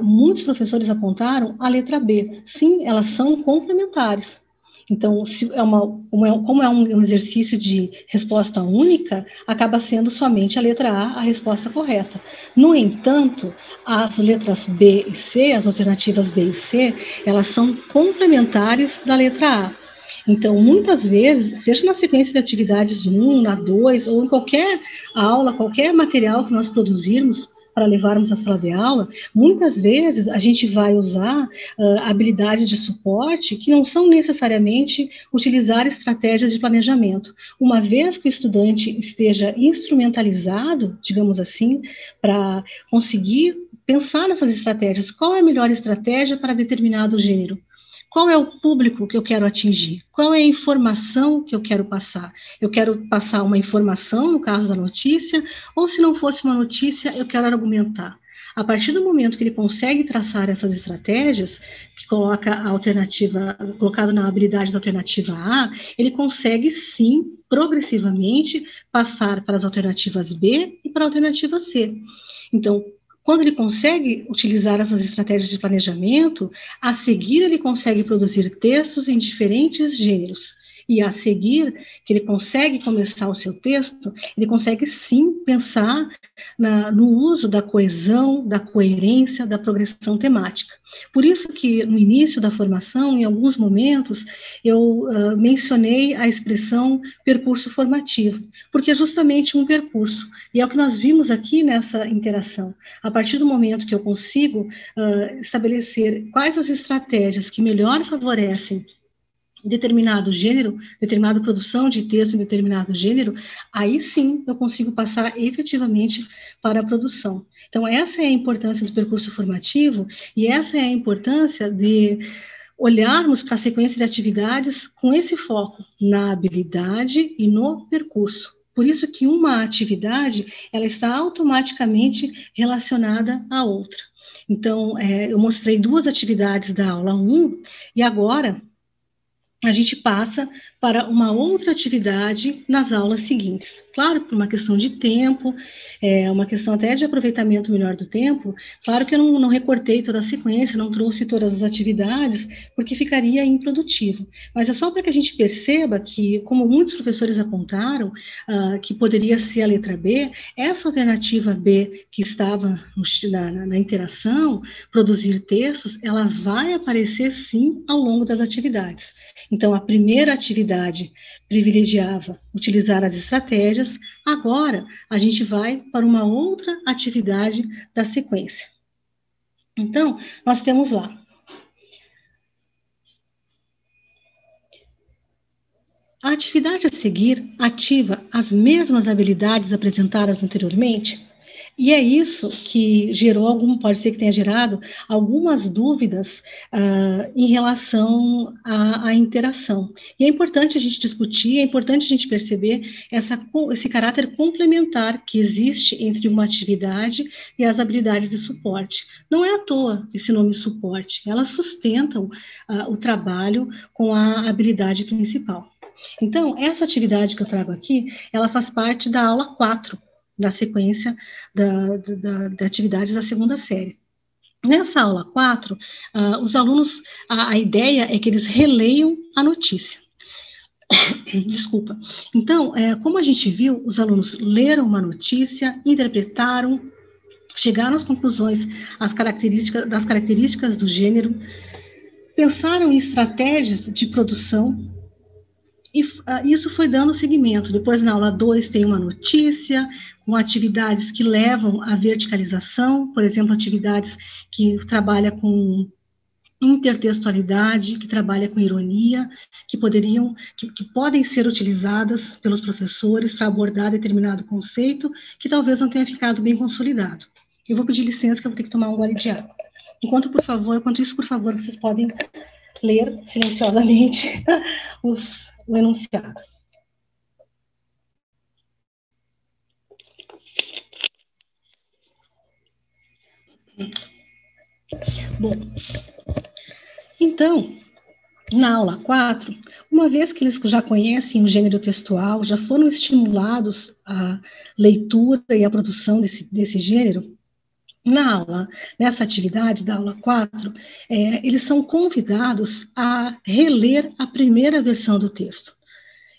B: muitos professores apontaram a letra B. Sim, elas são complementares. Então, como é um exercício de resposta única, acaba sendo somente a letra A resposta correta. No entanto, as letras B e C, as alternativas B e C, elas são complementares da letra A. Então, muitas vezes, seja na sequência de atividades 1, na 2, ou em qualquer aula, qualquer material que nós produzirmos, para levarmos à sala de aula, muitas vezes a gente vai usar habilidades de suporte que não são necessariamente utilizar estratégias de planejamento. Uma vez que o estudante esteja instrumentalizado, digamos assim, para conseguir pensar nessas estratégias, qual é a melhor estratégia para determinado gênero? Qual é o público que eu quero atingir? Qual é a informação que eu quero passar? Eu quero passar uma informação, no caso da notícia, ou se não fosse uma notícia, eu quero argumentar. A partir do momento que ele consegue traçar essas estratégias, que coloca a alternativa, colocado na habilidade da alternativa A, ele consegue sim, progressivamente, passar para as alternativas B e para a alternativa C. Então, quando ele consegue utilizar essas estratégias de planejamento, a seguir ele consegue produzir textos em diferentes gêneros. E a seguir, que ele consegue começar o seu texto, ele consegue sim pensar no uso da coesão, da coerência, da progressão temática. Por isso que no início da formação, em alguns momentos, eu mencionei a expressão percurso formativo, porque é justamente um percurso, e é o que nós vimos aqui nessa interação. A partir do momento que eu consigo estabelecer quais as estratégias que melhor favorecem determinado gênero, determinada produção de texto em determinado gênero, aí sim eu consigo passar efetivamente para a produção. Então, essa é a importância do percurso formativo e essa é a importância de olharmos para a sequência de atividades com esse foco na habilidade e no percurso. Por isso que uma atividade, ela está automaticamente relacionada à outra. Então, eu mostrei 2 atividades da aula 1 e agora a gente passa para uma outra atividade nas aulas seguintes. Claro, por uma questão de tempo, uma questão até de aproveitamento melhor do tempo, claro que eu não recortei toda a sequência, não trouxe todas as atividades, porque ficaria improdutivo. Mas é só para que a gente perceba que, como muitos professores apontaram, que poderia ser a letra B, essa alternativa B que estava na interação, produzir textos, ela vai aparecer sim ao longo das atividades. Então, a primeira atividade privilegiava utilizar as estratégias, agora a gente vai para uma outra atividade da sequência. Então, nós temos lá. A atividade a seguir ativa as mesmas habilidades apresentadas anteriormente? E é isso que gerou pode ser que tenha gerado algumas dúvidas em relação à interação. E é importante a gente discutir, é importante a gente perceber esse caráter complementar que existe entre uma atividade e as habilidades de suporte. Não é à toa esse nome suporte, elas sustentam o trabalho com a habilidade principal. Então, essa atividade que eu trago aqui, ela faz parte da aula 4, da sequência da atividades da segunda série. Nessa aula 4, os alunos, a ideia é que eles releiam a notícia. Desculpa. Então, como a gente viu, os alunos leram uma notícia, interpretaram, chegaram às conclusões, das características do gênero, pensaram em estratégias de produção, e isso foi dando seguimento. Depois, na aula 2, tem uma notícia, com atividades que levam à verticalização, por exemplo, atividades que trabalham com intertextualidade, que trabalha com ironia, que podem ser utilizadas pelos professores para abordar determinado conceito que talvez não tenha ficado bem consolidado. Eu vou pedir licença que eu vou ter que tomar um gole de água. Enquanto isso, por favor, vocês podem ler silenciosamente o enunciado. Bom, então, na aula 4, uma vez que eles já conhecem o gênero textual, já foram estimulados a leitura e a produção desse gênero, nessa atividade da aula 4, eles são convidados a reler a primeira versão do texto.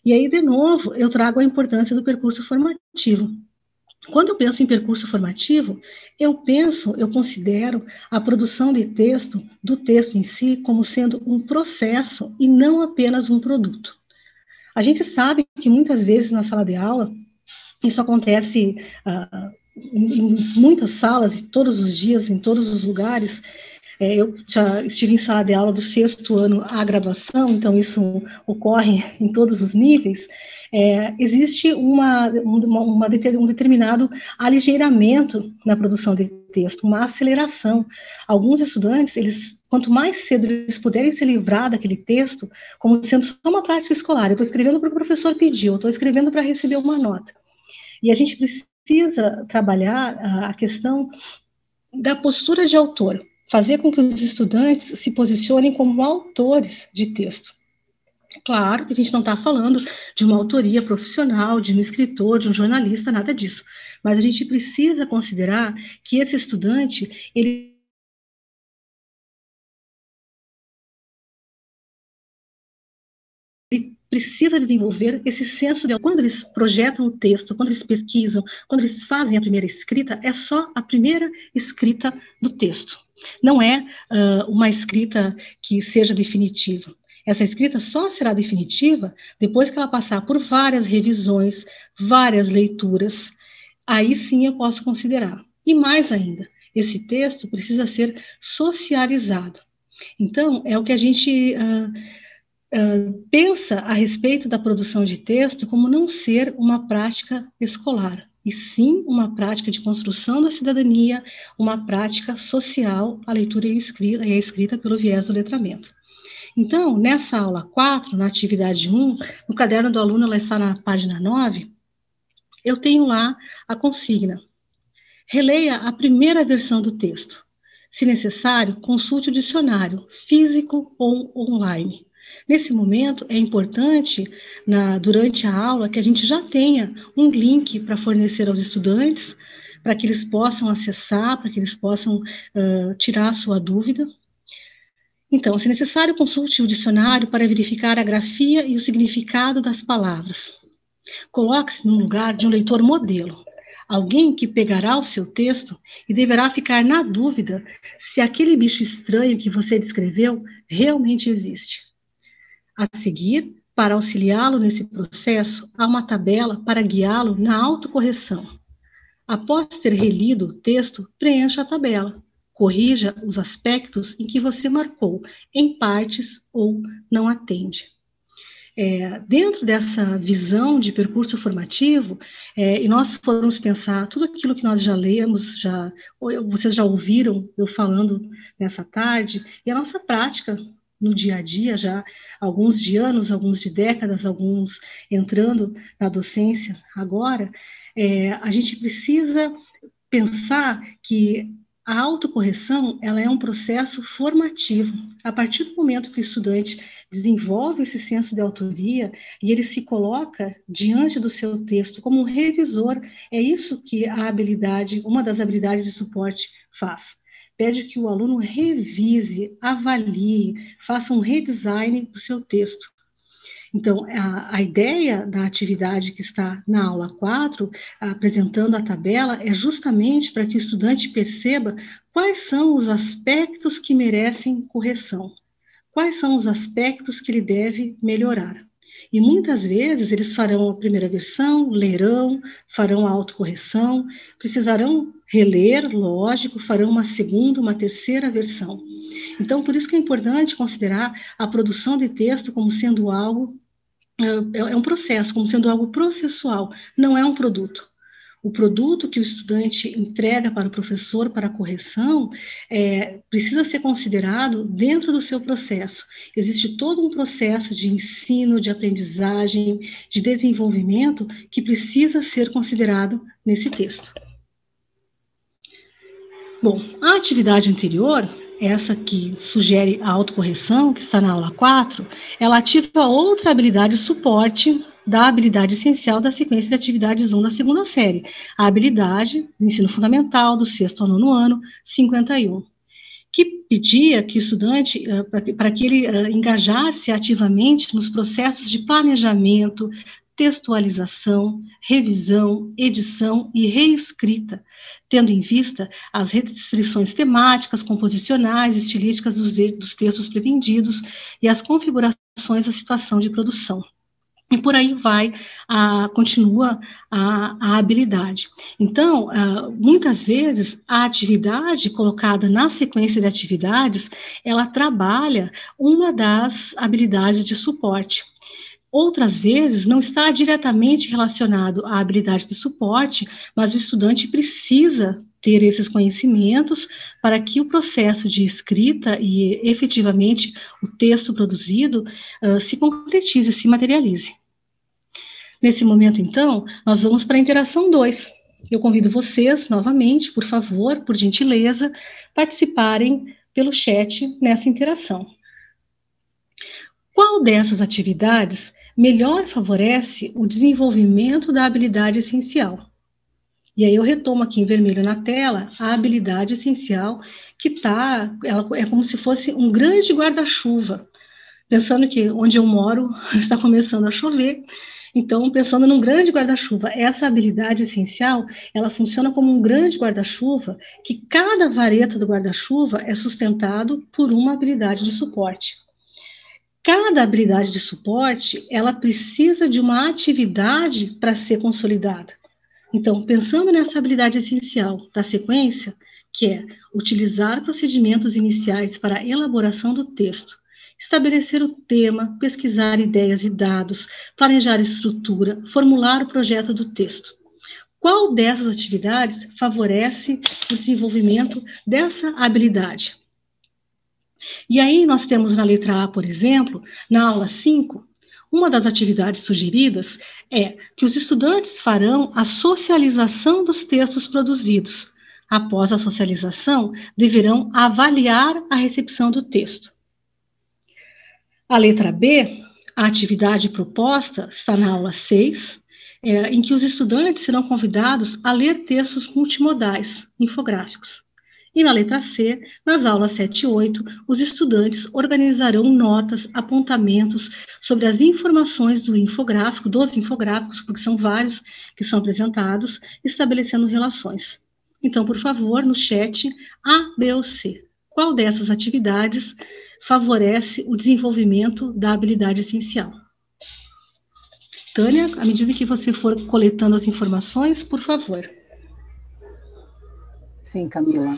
B: E aí, de novo, eu trago a importância do percurso formativo. Quando eu penso em percurso formativo, eu considero a produção do texto em si, como sendo um processo e não apenas um produto. A gente sabe que muitas vezes na sala de aula, isso acontece em muitas salas, todos os dias, em todos os lugares. Eu já estive em sala de aula do 6º ano à graduação, então isso ocorre em todos os níveis. Existe um determinado aligeiramento na produção de texto, uma aceleração. Alguns estudantes, eles quanto mais cedo eles puderem se livrar daquele texto, como sendo só uma prática escolar, eu estou escrevendo para o professor pedir, eu estou escrevendo para receber uma nota. E a gente precisa trabalhar a questão da postura de autor, fazer com que os estudantes se posicionem como autores de texto. Claro que a gente não está falando de uma autoria profissional, de um escritor, de um jornalista, nada disso. Mas a gente precisa considerar que esse estudante, ele precisa desenvolver esse senso de... Quando eles projetam o texto, quando eles pesquisam, quando eles fazem a primeira escrita, é só a primeira escrita do texto. Não é uma escrita que seja definitiva. Essa escrita só será definitiva depois que ela passar por várias revisões, várias leituras. Aí sim eu posso considerar. E mais ainda, esse texto precisa ser socializado. Então, é o que a gente pensa a respeito da produção de texto como não ser uma prática escolar, e sim uma prática de construção da cidadania, uma prática social, a leitura e a escrita pelo viés do letramento. Então, nessa aula 4, na atividade 1, no caderno do aluno, ela está na página 9, eu tenho lá a consigna. Releia a primeira versão do texto. Se necessário, consulte o dicionário, físico ou online. Nesse momento, é importante, durante a aula, que a gente já tenha um link para fornecer aos estudantes, para que eles possam acessar, para que eles possam tirar a sua dúvida. Então, se necessário, consulte o dicionário para verificar a grafia e o significado das palavras. Coloque-se no lugar de um leitor modelo, alguém que pegará o seu texto e deverá ficar na dúvida se aquele bicho estranho que você descreveu realmente existe. A seguir, para auxiliá-lo nesse processo, há uma tabela para guiá-lo na autocorreção. Após ter relido o texto, preencha a tabela. Corrija os aspectos em que você marcou, em partes ou não atende. Dentro dessa visão de percurso formativo, e nós formos pensar tudo aquilo que nós já lemos, vocês já ouviram eu falando nessa tarde, e a nossa prática no dia a dia, já alguns de anos, alguns de décadas, alguns entrando na docência agora, a gente precisa pensar que a autocorreção, ela é um processo formativo. A partir do momento que o estudante desenvolve esse senso de autoria e ele se coloca diante do seu texto como um revisor, é isso que uma das habilidades de suporte faz. Pede que o aluno revise, avalie, faça um redesign do seu texto. Então, a ideia da atividade que está na aula 4, apresentando a tabela, é justamente para que o estudante perceba quais são os aspectos que merecem correção, quais são os aspectos que ele deve melhorar. E muitas vezes eles farão a primeira versão, lerão, farão a autocorreção, precisarão reler, lógico, farão uma segunda, uma terceira versão. Então, por isso que é importante considerar a produção de texto como sendo algo é um processo, como sendo algo processual, não é um produto. O produto que o estudante entrega para o professor para correção precisa ser considerado dentro do seu processo. Existe todo um processo de ensino, de aprendizagem, de desenvolvimento que precisa ser considerado nesse texto. Bom, a atividade anterior, essa que sugere a autocorreção, que está na aula 4, ela ativa outra habilidade suporte da habilidade essencial da sequência de atividades 1 da segunda série, a habilidade do ensino fundamental do 6º ao 9º ano, 51, que pedia que o estudante, para que ele engajasse ativamente nos processos de planejamento, textualização, revisão, edição e reescrita, tendo em vista as restrições temáticas, composicionais, estilísticas dos textos pretendidos e as configurações da situação de produção. E por aí continua a habilidade. Então, muitas vezes, a atividade colocada na sequência de atividades, ela trabalha uma das habilidades de suporte. Outras vezes, não está diretamente relacionado à habilidade de suporte, mas o estudante precisa ter esses conhecimentos para que o processo de escrita e efetivamente o texto produzido se concretize, se materialize. Nesse momento, então, nós vamos para a interação 2. Eu convido vocês, novamente, por favor, por gentileza, participarem pelo chat nessa interação. Qual dessas atividades melhor favorece o desenvolvimento da habilidade essencial? E aí eu retomo aqui em vermelho na tela a habilidade essencial que ela é como se fosse um grande guarda-chuva. Pensando que onde eu moro está começando a chover, então pensando num grande guarda-chuva, essa habilidade essencial, ela funciona como um grande guarda-chuva, que cada vareta do guarda-chuva é sustentado por uma habilidade de suporte. Cada habilidade de suporte, ela precisa de uma atividade para ser consolidada. Então, pensando nessa habilidade essencial da sequência, que é utilizar procedimentos iniciais para a elaboração do texto, estabelecer o tema, pesquisar ideias e dados, planejar a estrutura, formular o projeto do texto. Qual dessas atividades favorece o desenvolvimento dessa habilidade? E aí nós temos na letra A, por exemplo, na aula 5, uma das atividades sugeridas é que os estudantes farão a socialização dos textos produzidos. Após a socialização, deverão avaliar a recepção do texto. A letra B, a atividade proposta, está na aula 6, em que os estudantes serão convidados a ler textos multimodais, infográficos. E na letra C, nas aulas 7 e 8, os estudantes organizarão notas, apontamentos sobre as informações dos infográficos, porque são vários que são apresentados, estabelecendo relações. Então, por favor, no chat, A, B ou C. Qual dessas atividades favorece o desenvolvimento da habilidade essencial? Tânia, à medida que você for coletando as informações, por favor.
A: Sim, Camila.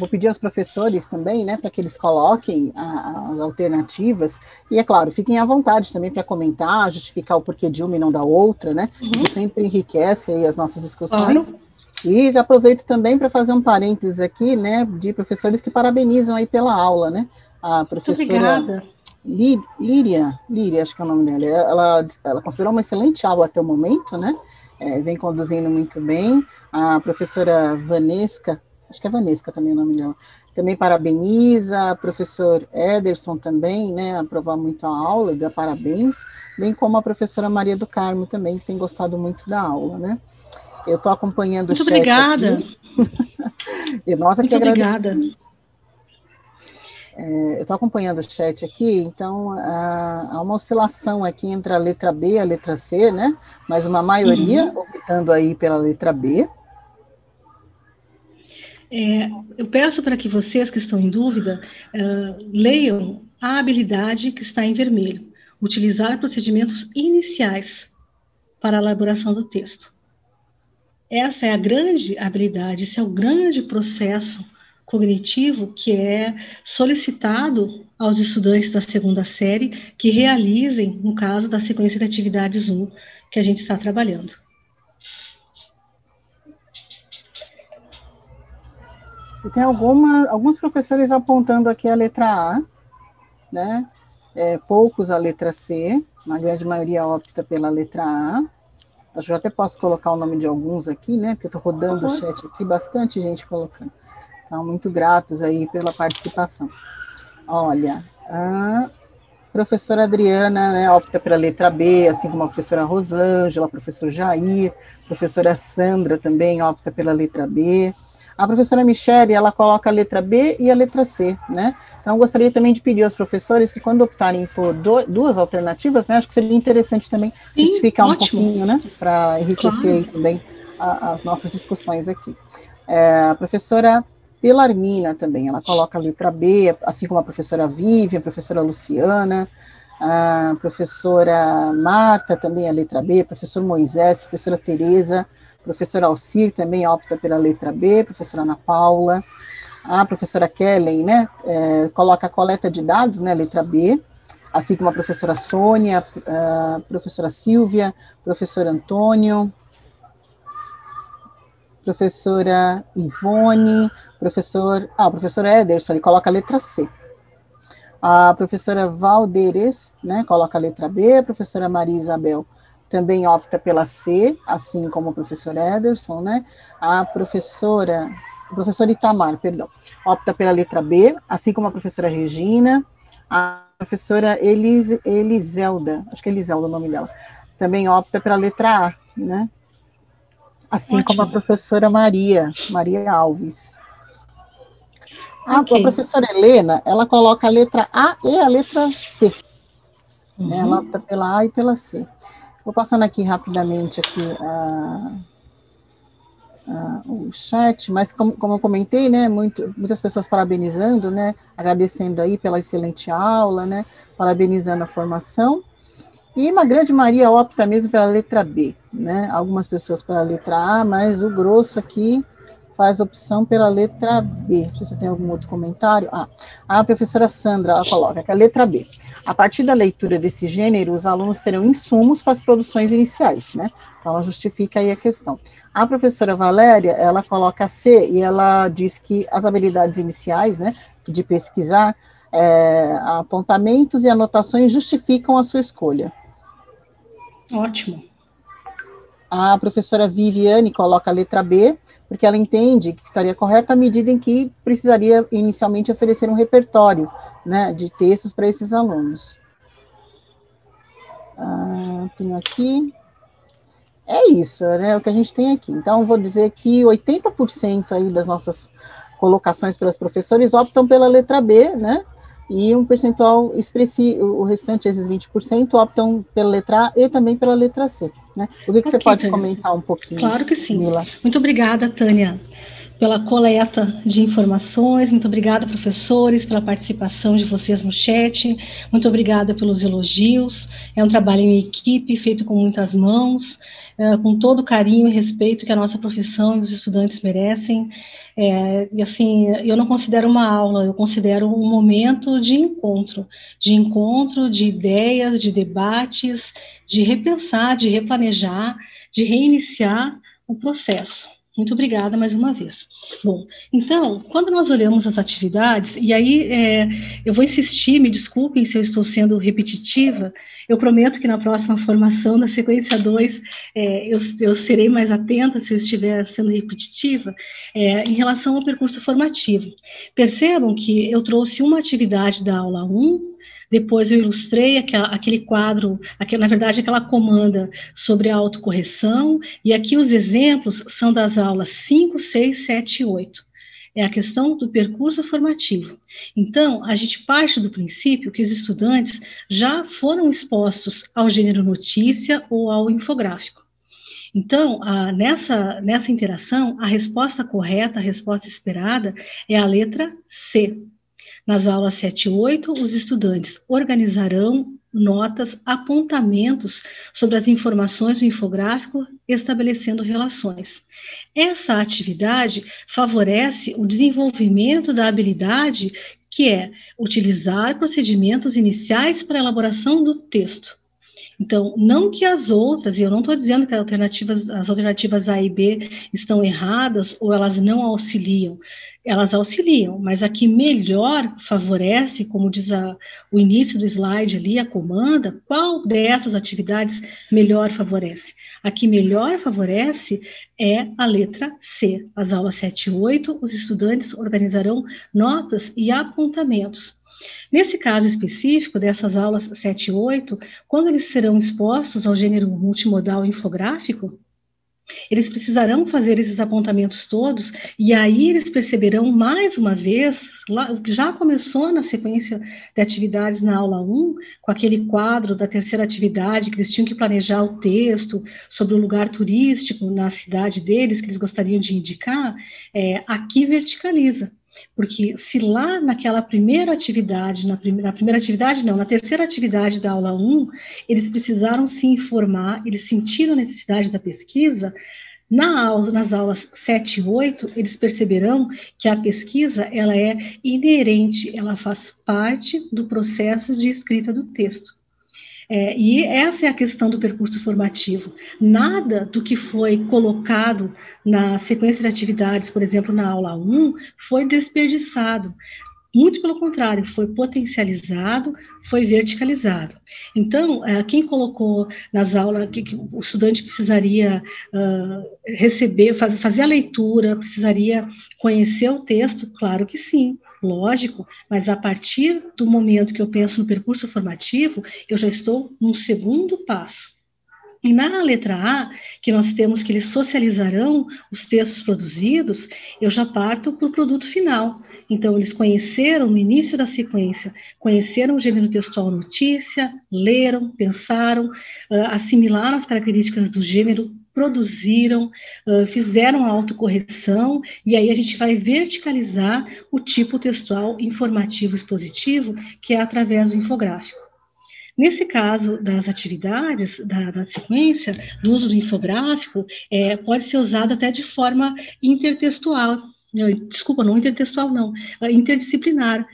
A: Vou pedir aos professores também, né, para que eles coloquem as alternativas, e é claro, fiquem à vontade também para comentar, justificar o porquê de uma e não da outra, né, isso sempre enriquece aí as nossas discussões, claro. E já aproveito também para fazer um parênteses aqui, né, de professores que parabenizam aí pela aula, né, a professora Líria, acho que é o nome dela, ela considerou uma excelente aula até o momento, né, vem conduzindo muito bem, a professora Vanesca, acho que é Vanesca também o nome dela, também parabeniza, professor Ederson também, né, aprovar muito a aula, dá parabéns, bem como a professora Maria do Carmo também, que tem gostado muito da aula, né. Eu estou acompanhando o chat
B: obrigada.
A: Aqui. E nós aqui agradecemos. Eu estou acompanhando o chat aqui, então há uma oscilação aqui entre a letra B e a letra C, né, mas uma maioria optando aí pela letra B.
B: Eu peço para que vocês que estão em dúvida leiam a habilidade que está em vermelho. Utilizar procedimentos iniciais para a elaboração do texto. Essa é a grande habilidade, esse é o grande processo cognitivo que é solicitado aos estudantes da segunda série que realizem, no caso da sequência de atividades 1, que a gente está trabalhando.
A: E tem alguns professores apontando aqui a letra A, né? Poucos a letra C, a grande maioria opta pela letra A. Acho que eu até posso colocar o nome de alguns aqui, né? Porque eu estou rodando o chat aqui, bastante gente colocando. Então, muito gratos aí pela participação. Olha, a professora Adriana, né, opta pela letra B, assim como a professora Rosângela, a professora Jair, a professora Sandra também opta pela letra B. A professora Michele, ela coloca a letra B e a letra C, né? Então, eu gostaria também de pedir aos professores que, quando optarem por duas alternativas, né, acho que seria interessante também justificar um pouquinho, né, para enriquecer aí também as nossas discussões aqui. A professora Pelarmina também, ela coloca a letra B, assim como a professora Vivian, a professora Luciana, a professora Marta também a letra B, professor Moisés, professora Tereza, professora Alcir também opta pela letra B, professora Ana Paula, a professora Kellen, né, coloca a coleta de dados, né, letra B, assim como a professora Sônia, a professora Silvia, professor Antônio, professora Ivone, o professor Ederson, ele coloca a letra C. A professora Valderes, né, coloca a letra B, a professora Maria Isabel também opta pela C, assim como o professor Ederson, né, o professor Itamar, perdão, opta pela letra B, assim como a professora Regina, a professora Eliselda, acho que é Eliselda o nome dela, também opta pela letra A, né, assim
B: Ótimo.
A: como a professora Maria Alves. A professora Helena, ela coloca a letra A e a letra C. Uhum. Ela opta pela A e pela C. Vou passando aqui rapidamente o chat, mas como eu comentei, né, muitas pessoas parabenizando, né, agradecendo aí pela excelente aula, né, parabenizando a formação. E uma grande maioria opta mesmo pela letra B, né, algumas pessoas pela letra A, mas o grosso aqui faz opção pela letra B. Deixa eu ver se tem algum outro comentário. A professora Sandra, ela coloca que a letra B. A partir da leitura desse gênero, os alunos terão insumos para as produções iniciais, né? Então, ela justifica aí a questão. A professora Valéria, ela coloca C e ela diz que as habilidades iniciais, né, de pesquisar, apontamentos e anotações justificam a sua escolha.
B: Ótimo.
A: A professora Viviane coloca a letra B, porque ela entende que estaria correta à medida em que precisaria inicialmente oferecer um repertório, né, de textos para esses alunos. Tenho aqui. É isso, né, o que a gente tem aqui. Então, vou dizer que 80% aí das nossas colocações pelos professores optam pela letra B, né, e um percentual expressivo, o restante, esses 20%, optam pela letra A e também pela letra C. Né? O que você pode
B: Tânia,
A: comentar um pouquinho?
B: Claro que sim.
A: Mila?
B: Muito obrigada, Tânia, pela coleta de informações. Muito obrigada, professores, pela participação de vocês no chat. Muito obrigada pelos elogios. É um trabalho em equipe, feito com muitas mãos, com todo o carinho e respeito que a nossa profissão e os estudantes merecem. E assim, eu não considero uma aula, eu considero um momento de encontro de ideias, de debates, de repensar, de replanejar, de reiniciar o processo. Muito obrigada mais uma vez. Bom, então, quando nós olhamos as atividades, e aí eu vou insistir, me desculpem se eu estou sendo repetitiva, eu prometo que na próxima formação, na sequência 2, eu serei mais atenta se eu estiver sendo repetitiva, em relação ao percurso formativo. Percebam que eu trouxe uma atividade da aula 1, depois eu ilustrei aquele quadro, na verdade, aquela comanda sobre a autocorreção, e aqui os exemplos são das aulas 5, 6, 7 e 8. É a questão do percurso formativo. Então, a gente parte do princípio que os estudantes já foram expostos ao gênero notícia ou ao infográfico. Então, nessa interação, a resposta correta, a resposta esperada, é a letra C. Nas aulas 7 e 8, os estudantes organizarão notas, apontamentos sobre as informações do infográfico, estabelecendo relações. Essa atividade favorece o desenvolvimento da habilidade que é utilizar procedimentos iniciais para a elaboração do texto. Então, não que as outras, e eu não estou dizendo que as alternativas A e B estão erradas ou elas não auxiliam, elas auxiliam, mas a que melhor favorece, como diz o início do slide ali, a comanda, qual dessas atividades melhor favorece? A que melhor favorece é a letra C. As aulas 7 e 8, os estudantes organizarão notas e apontamentos. Nesse caso específico, dessas aulas 7 e 8, quando eles serão expostos ao gênero multimodal infográfico, eles precisarão fazer esses apontamentos todos, e aí eles perceberão mais uma vez, já começou na sequência de atividades na aula 1, com aquele quadro da terceira atividade, que eles tinham que planejar o texto sobre o lugar turístico na cidade deles, que eles gostariam de indicar, aqui verticaliza. Porque se lá naquela primeira atividade, na terceira atividade da aula 1, eles precisaram se informar, eles sentiram a necessidade da pesquisa, nas aulas 7 e 8, eles perceberão que a pesquisa ela é inerente, ela faz parte do processo de escrita do texto. E essa é a questão do percurso formativo. Nada do que foi colocado na sequência de atividades, por exemplo, na aula 1, foi desperdiçado. Muito pelo contrário, foi potencializado, foi verticalizado. Então, quem colocou nas aulas que o estudante precisaria receber, fazer a leitura, precisaria conhecer o texto, claro que sim, lógico, mas a partir do momento que eu penso no percurso formativo, eu já estou num segundo passo. E na letra A, que nós temos que eles socializarão os textos produzidos, eu já parto para o produto final. Então, eles conheceram no início da sequência, conheceram o gênero textual notícia, leram, pensaram, assimilaram as características do gênero, produziram, fizeram a autocorreção, e aí a gente vai verticalizar o tipo textual informativo expositivo, que é através do infográfico. Nesse caso das atividades, da sequência, do uso do infográfico, pode ser usado até de forma intertextual. Desculpa, não intertextual, não, interdisciplinar,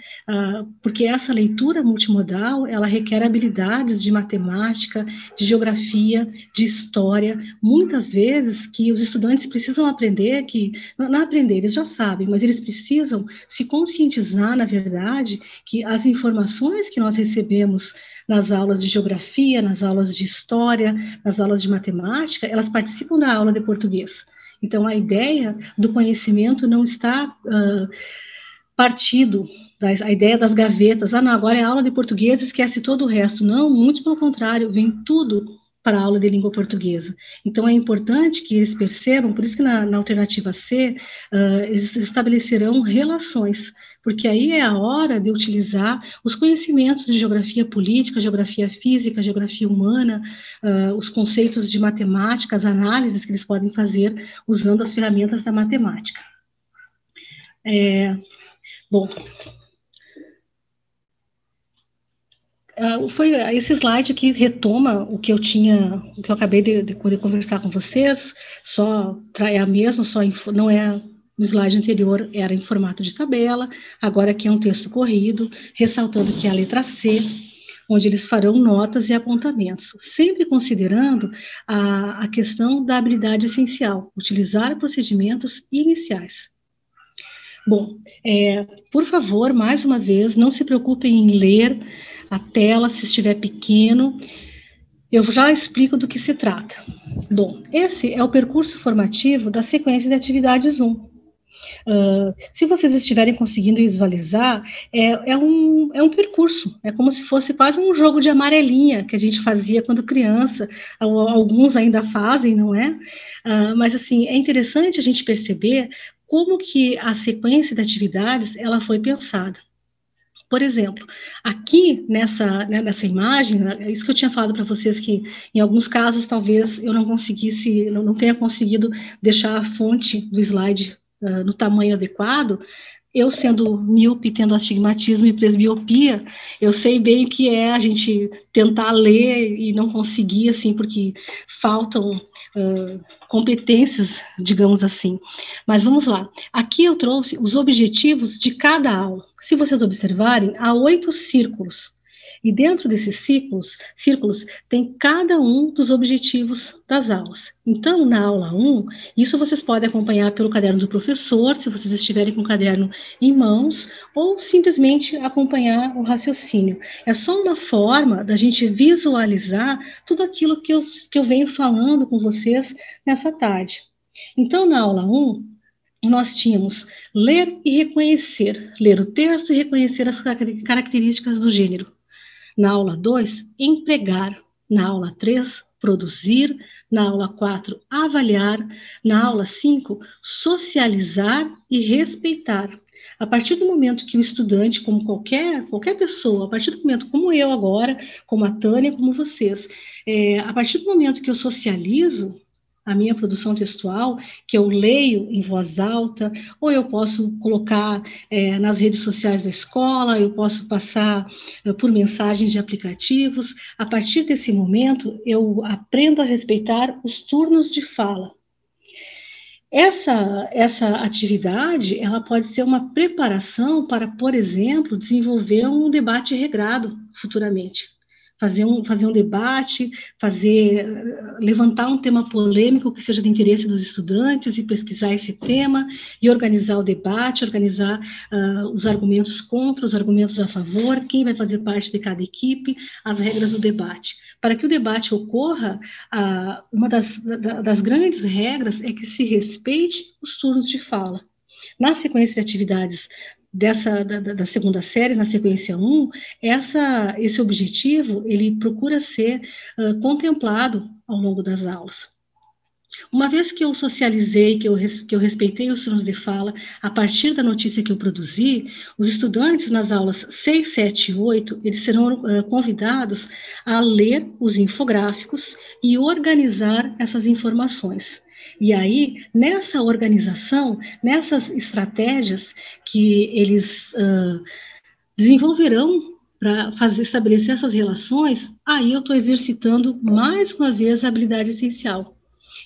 B: porque essa leitura multimodal, ela requer habilidades de matemática, de geografia, de história, muitas vezes que os estudantes precisam aprender, não aprender, eles já sabem, mas eles precisam se conscientizar, na verdade, que as informações que nós recebemos nas aulas de geografia, nas aulas de história, nas aulas de matemática, elas participam da aula de português. Então, a ideia do conhecimento não está partido, a ideia das gavetas, não, agora é aula de português, esquece todo o resto. Não, muito pelo contrário, vem tudo para a aula de língua portuguesa. Então, é importante que eles percebam, por isso que na alternativa C, eles estabelecerão relações, porque aí é a hora de utilizar os conhecimentos de geografia política, geografia física, geografia humana, os conceitos de matemática, as análises que eles podem fazer usando as ferramentas da matemática. Bom, foi esse slide aqui retoma o que eu acabei de conversar com vocês, só é a mesma, não é no slide anterior, era em formato de tabela, agora aqui é um texto corrido, ressaltando que é a letra C, onde eles farão notas e apontamentos, sempre considerando a questão da habilidade essencial, utilizar procedimentos iniciais. Bom, por favor, mais uma vez, não se preocupem em ler a tela, se estiver pequeno, eu já explico do que se trata. Bom, esse é o percurso formativo da sequência de atividades 1. Se vocês estiverem conseguindo visualizar, é um percurso, é como se fosse quase um jogo de amarelinha que a gente fazia quando criança, alguns ainda fazem, não é? Mas, assim, é interessante a gente perceber como que a sequência de atividades, ela foi pensada. Por exemplo, aqui nessa imagem, é isso que eu tinha falado para vocês, que em alguns casos talvez eu não tenha conseguido deixar a fonte do slide no tamanho adequado. Eu, sendo míope, tendo astigmatismo e presbiopia, eu sei bem o que é a gente tentar ler e não conseguir, assim, porque faltam competências, digamos assim. Mas vamos lá. Aqui eu trouxe os objetivos de cada aula. Se vocês observarem, há 8 círculos. E dentro desses círculos tem cada um dos objetivos das aulas. Então, na aula 1, isso vocês podem acompanhar pelo caderno do professor, se vocês estiverem com o caderno em mãos, ou simplesmente acompanhar o raciocínio. É só uma forma da gente visualizar tudo aquilo que eu venho falando com vocês nessa tarde. Então, na aula 1, nós tínhamos ler e reconhecer, ler o texto e reconhecer as características do gênero. Na aula 2, empregar. Na aula 3, produzir. Na aula 4, avaliar. Na aula 5, socializar e respeitar. A partir do momento que o estudante, como qualquer pessoa, a partir do momento, como eu agora, como a Tânia, como vocês, a partir do momento que eu socializo a minha produção textual, que eu leio em voz alta, ou eu posso colocar nas redes sociais da escola, eu posso passar por mensagens de aplicativos. A partir desse momento, eu aprendo a respeitar os turnos de fala. Essa atividade, ela pode ser uma preparação para, por exemplo, desenvolver um debate regrado futuramente. fazer um debate, levantar um tema polêmico que seja de interesse dos estudantes e pesquisar esse tema e organizar o debate, organizar os argumentos contra, os argumentos a favor, quem vai fazer parte de cada equipe, as regras do debate. Para que o debate ocorra, uma das grandes regras é que se respeite os turnos de fala. Na sequência de atividades da segunda série, na sequência 1, esse objetivo, ele procura ser contemplado ao longo das aulas. Uma vez que eu socializei, que eu respeitei os turnos de fala, a partir da notícia que eu produzi, os estudantes nas aulas 6, 7 e 8, eles serão convidados a ler os infográficos e organizar essas informações. E aí, nessa organização, nessas estratégias que eles desenvolverão para estabelecer essas relações, aí eu estou exercitando mais uma vez a habilidade essencial.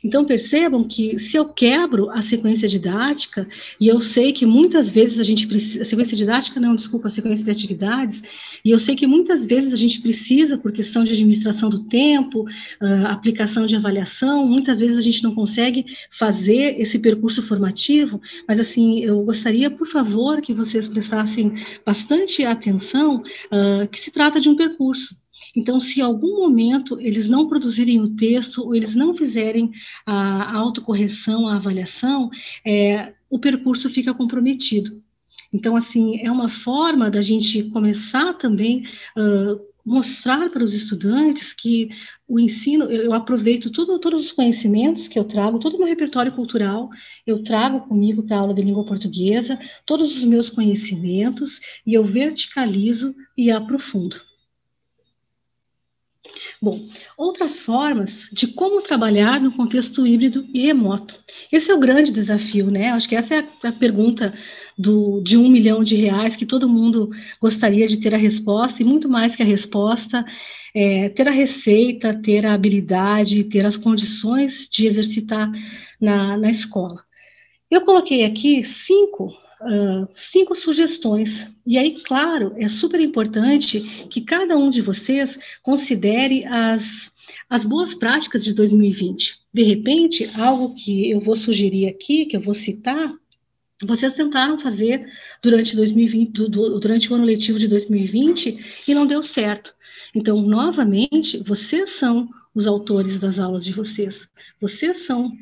B: Então, percebam que se eu quebro a sequência didática, e eu sei que muitas vezes a gente precisa, a sequência didática não, desculpa, a sequência de atividades, e eu sei que muitas vezes a gente precisa, por questão de administração do tempo, aplicação de avaliação, muitas vezes a gente não consegue fazer esse percurso formativo, mas assim, eu gostaria, por favor, que vocês prestassem bastante atenção, que se trata de um percurso. Então, se em algum momento eles não produzirem o texto, ou eles não fizerem a autocorreção, a avaliação, o percurso fica comprometido. Então, assim, é uma forma da gente começar também mostrar para os estudantes que o ensino, eu aproveito todos os conhecimentos que eu trago, todo o meu repertório cultural, eu trago comigo para a aula de língua portuguesa, todos os meus conhecimentos, e eu verticalizo e aprofundo. Bom, outras formas de como trabalhar no contexto híbrido e remoto. Esse é o grande desafio, né? Acho que essa é a pergunta de R$1 milhão que todo mundo gostaria de ter a resposta, e muito mais que a resposta, ter a receita, ter a habilidade, ter as condições de exercitar na escola. Eu coloquei aqui cinco sugestões. E aí, claro, é super importante que cada um de vocês considere as boas práticas de 2020. De repente, algo que eu vou sugerir aqui, que eu vou citar, vocês tentaram fazer durante 2020, durante o ano letivo de 2020 e não deu certo. Então, novamente, vocês são os autores das aulas de vocês. Vocês são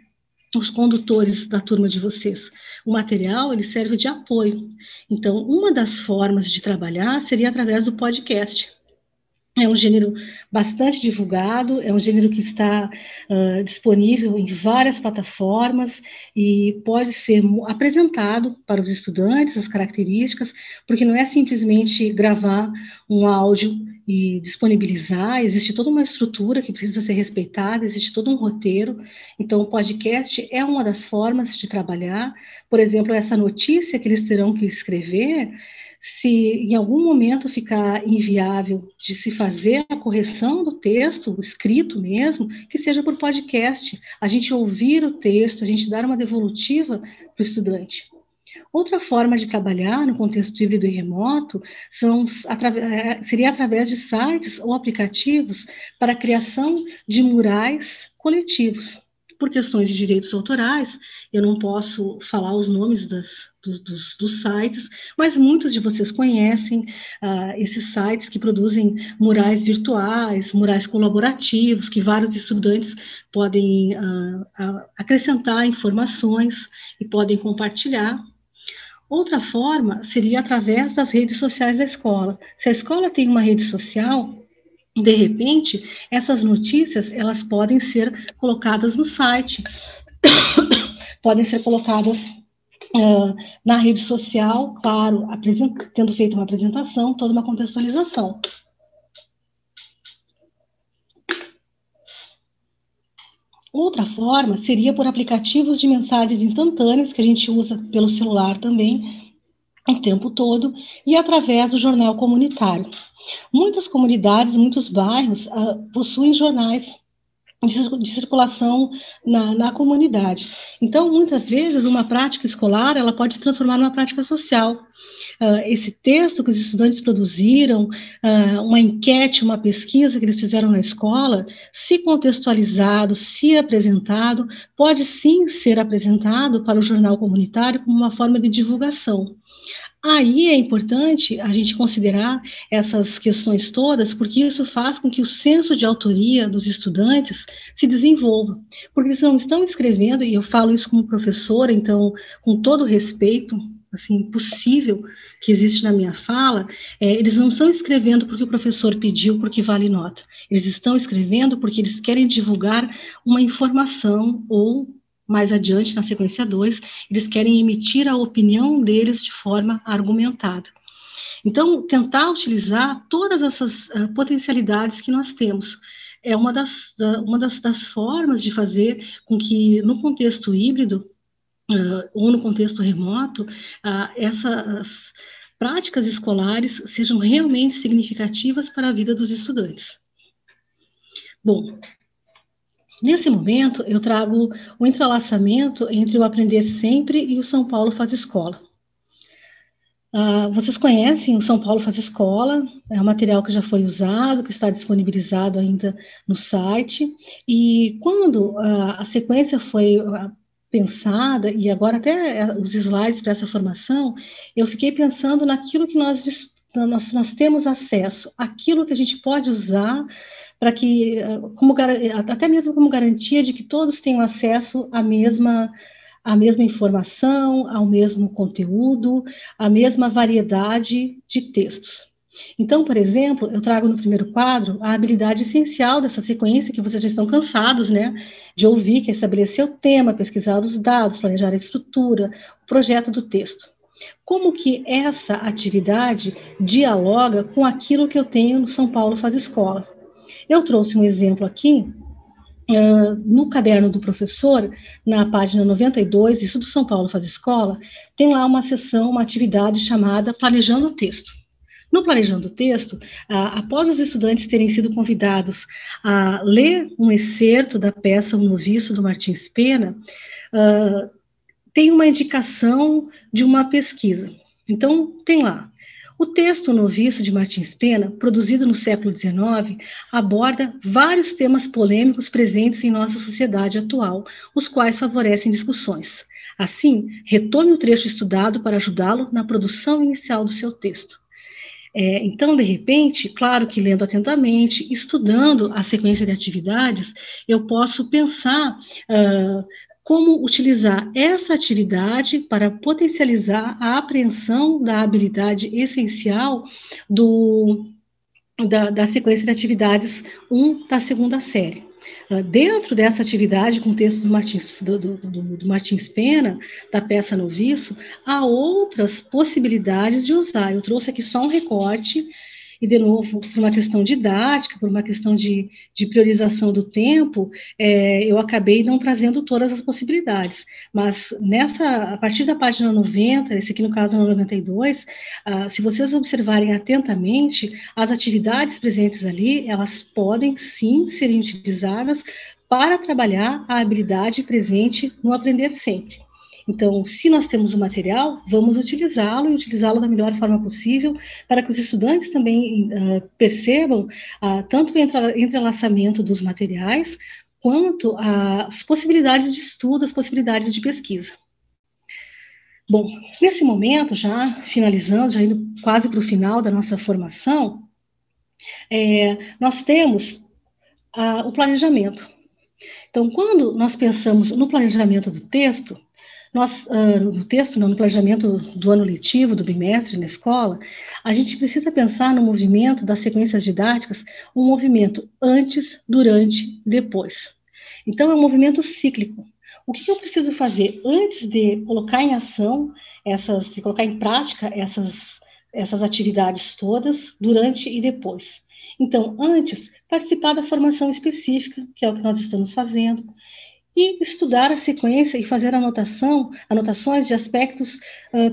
B: os condutores da turma de vocês. O material, ele serve de apoio. Então, uma das formas de trabalhar seria através do podcast. É um gênero bastante divulgado, é um gênero que está disponível em várias plataformas e pode ser apresentado para os estudantes, as características, porque não é simplesmente gravar um áudio e disponibilizar, existe toda uma estrutura que precisa ser respeitada, existe todo um roteiro. Então, o podcast é uma das formas de trabalhar. Por exemplo, essa notícia que eles terão que escrever, se em algum momento ficar inviável de se fazer a correção do texto, escrito mesmo, que seja por podcast, a gente ouvir o texto, a gente dar uma devolutiva para o estudante. Outra forma de trabalhar no contexto híbrido e remoto seria através de sites ou aplicativos para a criação de murais coletivos. Por questões de direitos autorais, eu não posso falar os nomes dos sites, mas muitos de vocês conhecem esses sites que produzem murais virtuais, murais colaborativos, que vários estudantes podem acrescentar informações e podem compartilhar. Outra forma seria através das redes sociais da escola. Se a escola tem uma rede social, de repente, essas notícias, elas podem ser colocadas no site, podem ser colocadas na rede social, claro, tendo feito uma apresentação, toda uma contextualização. Outra forma seria por aplicativos de mensagens instantâneas, que a gente usa pelo celular também, o tempo todo, e através do jornal comunitário. Muitas comunidades, muitos bairros possuem jornais de circulação na comunidade. Então, muitas vezes, uma prática escolar, ela pode se transformar numa prática social. Esse texto que os estudantes produziram, uma enquete, uma pesquisa que eles fizeram na escola, se contextualizado, se apresentado, pode sim ser apresentado para o jornal comunitário como uma forma de divulgação. Aí é importante a gente considerar essas questões todas, porque isso faz com que o senso de autoria dos estudantes se desenvolva. Porque eles não estão escrevendo, e eu falo isso como professora, então, com todo o respeito, assim, possível que existe na minha fala, eles não estão escrevendo porque o professor pediu, porque vale nota. Eles estão escrevendo porque eles querem divulgar uma informação ou mais adiante, na sequência 2, eles querem emitir a opinião deles de forma argumentada. Então, tentar utilizar todas essas potencialidades que nós temos é uma das formas de fazer com que, no contexto híbrido, ou no contexto remoto, essas práticas escolares sejam realmente significativas para a vida dos estudantes. Bom, nesse momento, eu trago o entrelaçamento entre o Aprender Sempre e o São Paulo Faz Escola. Vocês conhecem o São Paulo Faz Escola, é um material que já foi usado, que está disponibilizado ainda no site, e quando a sequência foi pensada, e agora até os slides para essa formação, eu fiquei pensando naquilo que nós temos acesso, aquilo que a gente pode usar para que, até mesmo como garantia de que todos tenham acesso à mesma informação, ao mesmo conteúdo, à mesma variedade de textos. Então, por exemplo, eu trago no primeiro quadro a habilidade essencial dessa sequência que vocês já estão cansados, né, de ouvir, que é estabelecer o tema, pesquisar os dados, planejar a estrutura, o projeto do texto. Como que essa atividade dialoga com aquilo que eu tenho no São Paulo Faz Escola? Eu trouxe um exemplo aqui, no caderno do professor, na página 92, isso do São Paulo Faz Escola, tem lá uma seção, uma atividade chamada Planejando o Texto. No Planejando o Texto, após os estudantes terem sido convidados a ler um excerto da peça O Noviço, do Martins Pena, tem uma indicação de uma pesquisa. Então, tem lá. O texto Noviço, de Martins Pena, produzido no século XIX, aborda vários temas polêmicos presentes em nossa sociedade atual, os quais favorecem discussões. Assim, retome o trecho estudado para ajudá-lo na produção inicial do seu texto. Então, de repente, claro que lendo atentamente, estudando a sequência de atividades, eu posso pensar como utilizar essa atividade para potencializar a apreensão da habilidade essencial da sequência de atividades 1 da segunda série. Dentro dessa atividade, com o texto do Martins Pena, da peça Noviço, há outras possibilidades de usar. Eu trouxe aqui só um recorte, e, de novo, por uma questão didática, por uma questão de priorização do tempo, eu acabei não trazendo todas as possibilidades. Mas, a partir da página 90, esse aqui no caso é 92, se vocês observarem atentamente, as atividades presentes ali, elas podem, sim, serem utilizadas para trabalhar a habilidade presente no Aprender Sempre. Então, se nós temos o material, vamos utilizá-lo e utilizá-lo da melhor forma possível para que os estudantes também percebam tanto o entrelaçamento dos materiais, quanto as possibilidades de estudo, as possibilidades de pesquisa. Bom, nesse momento, já finalizando, já indo quase para o final da nossa formação, nós temos o planejamento. Então, quando nós pensamos no planejamento do texto, no planejamento do ano letivo, do bimestre na escola, a gente precisa pensar no movimento das sequências didáticas, um movimento antes, durante e depois. Então, é um movimento cíclico. O que eu preciso fazer antes de colocar em ação, de colocar em prática essas atividades todas, durante e depois? Então, antes, participar da formação específica, que é o que nós estamos fazendo, e estudar a sequência e fazer anotações de aspectos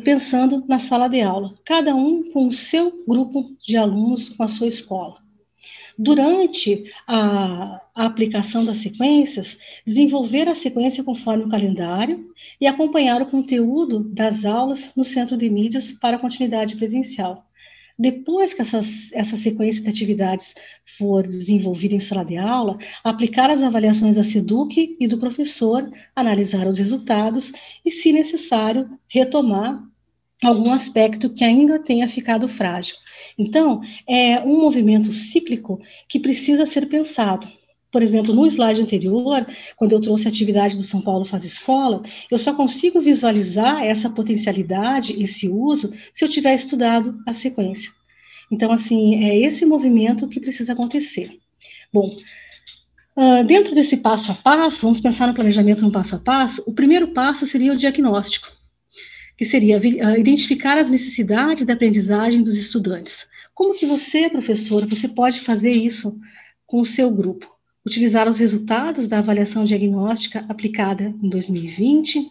B: pensando na sala de aula, cada um com o seu grupo de alunos, com a sua escola. Durante a aplicação das sequências, desenvolver a sequência conforme o calendário e acompanhar o conteúdo das aulas no centro de mídias para a continuidade presencial. Depois que essa sequência de atividades for desenvolvida em sala de aula, aplicar as avaliações da SEDUC e do professor, analisar os resultados e, se necessário, retomar algum aspecto que ainda tenha ficado frágil. Então, é um movimento cíclico que precisa ser pensado. Por exemplo, no slide anterior, quando eu trouxe a atividade do São Paulo Faz Escola, eu só consigo visualizar essa potencialidade, esse uso, se eu tiver estudado a sequência. Então, assim, é esse movimento que precisa acontecer. Bom, dentro desse passo a passo, vamos pensar no planejamento no passo a passo, o primeiro passo seria o diagnóstico, que seria identificar as necessidades da aprendizagem dos estudantes. Como que você, professor, você pode fazer isso com o seu grupo? Utilizar os resultados da avaliação diagnóstica aplicada em 2020.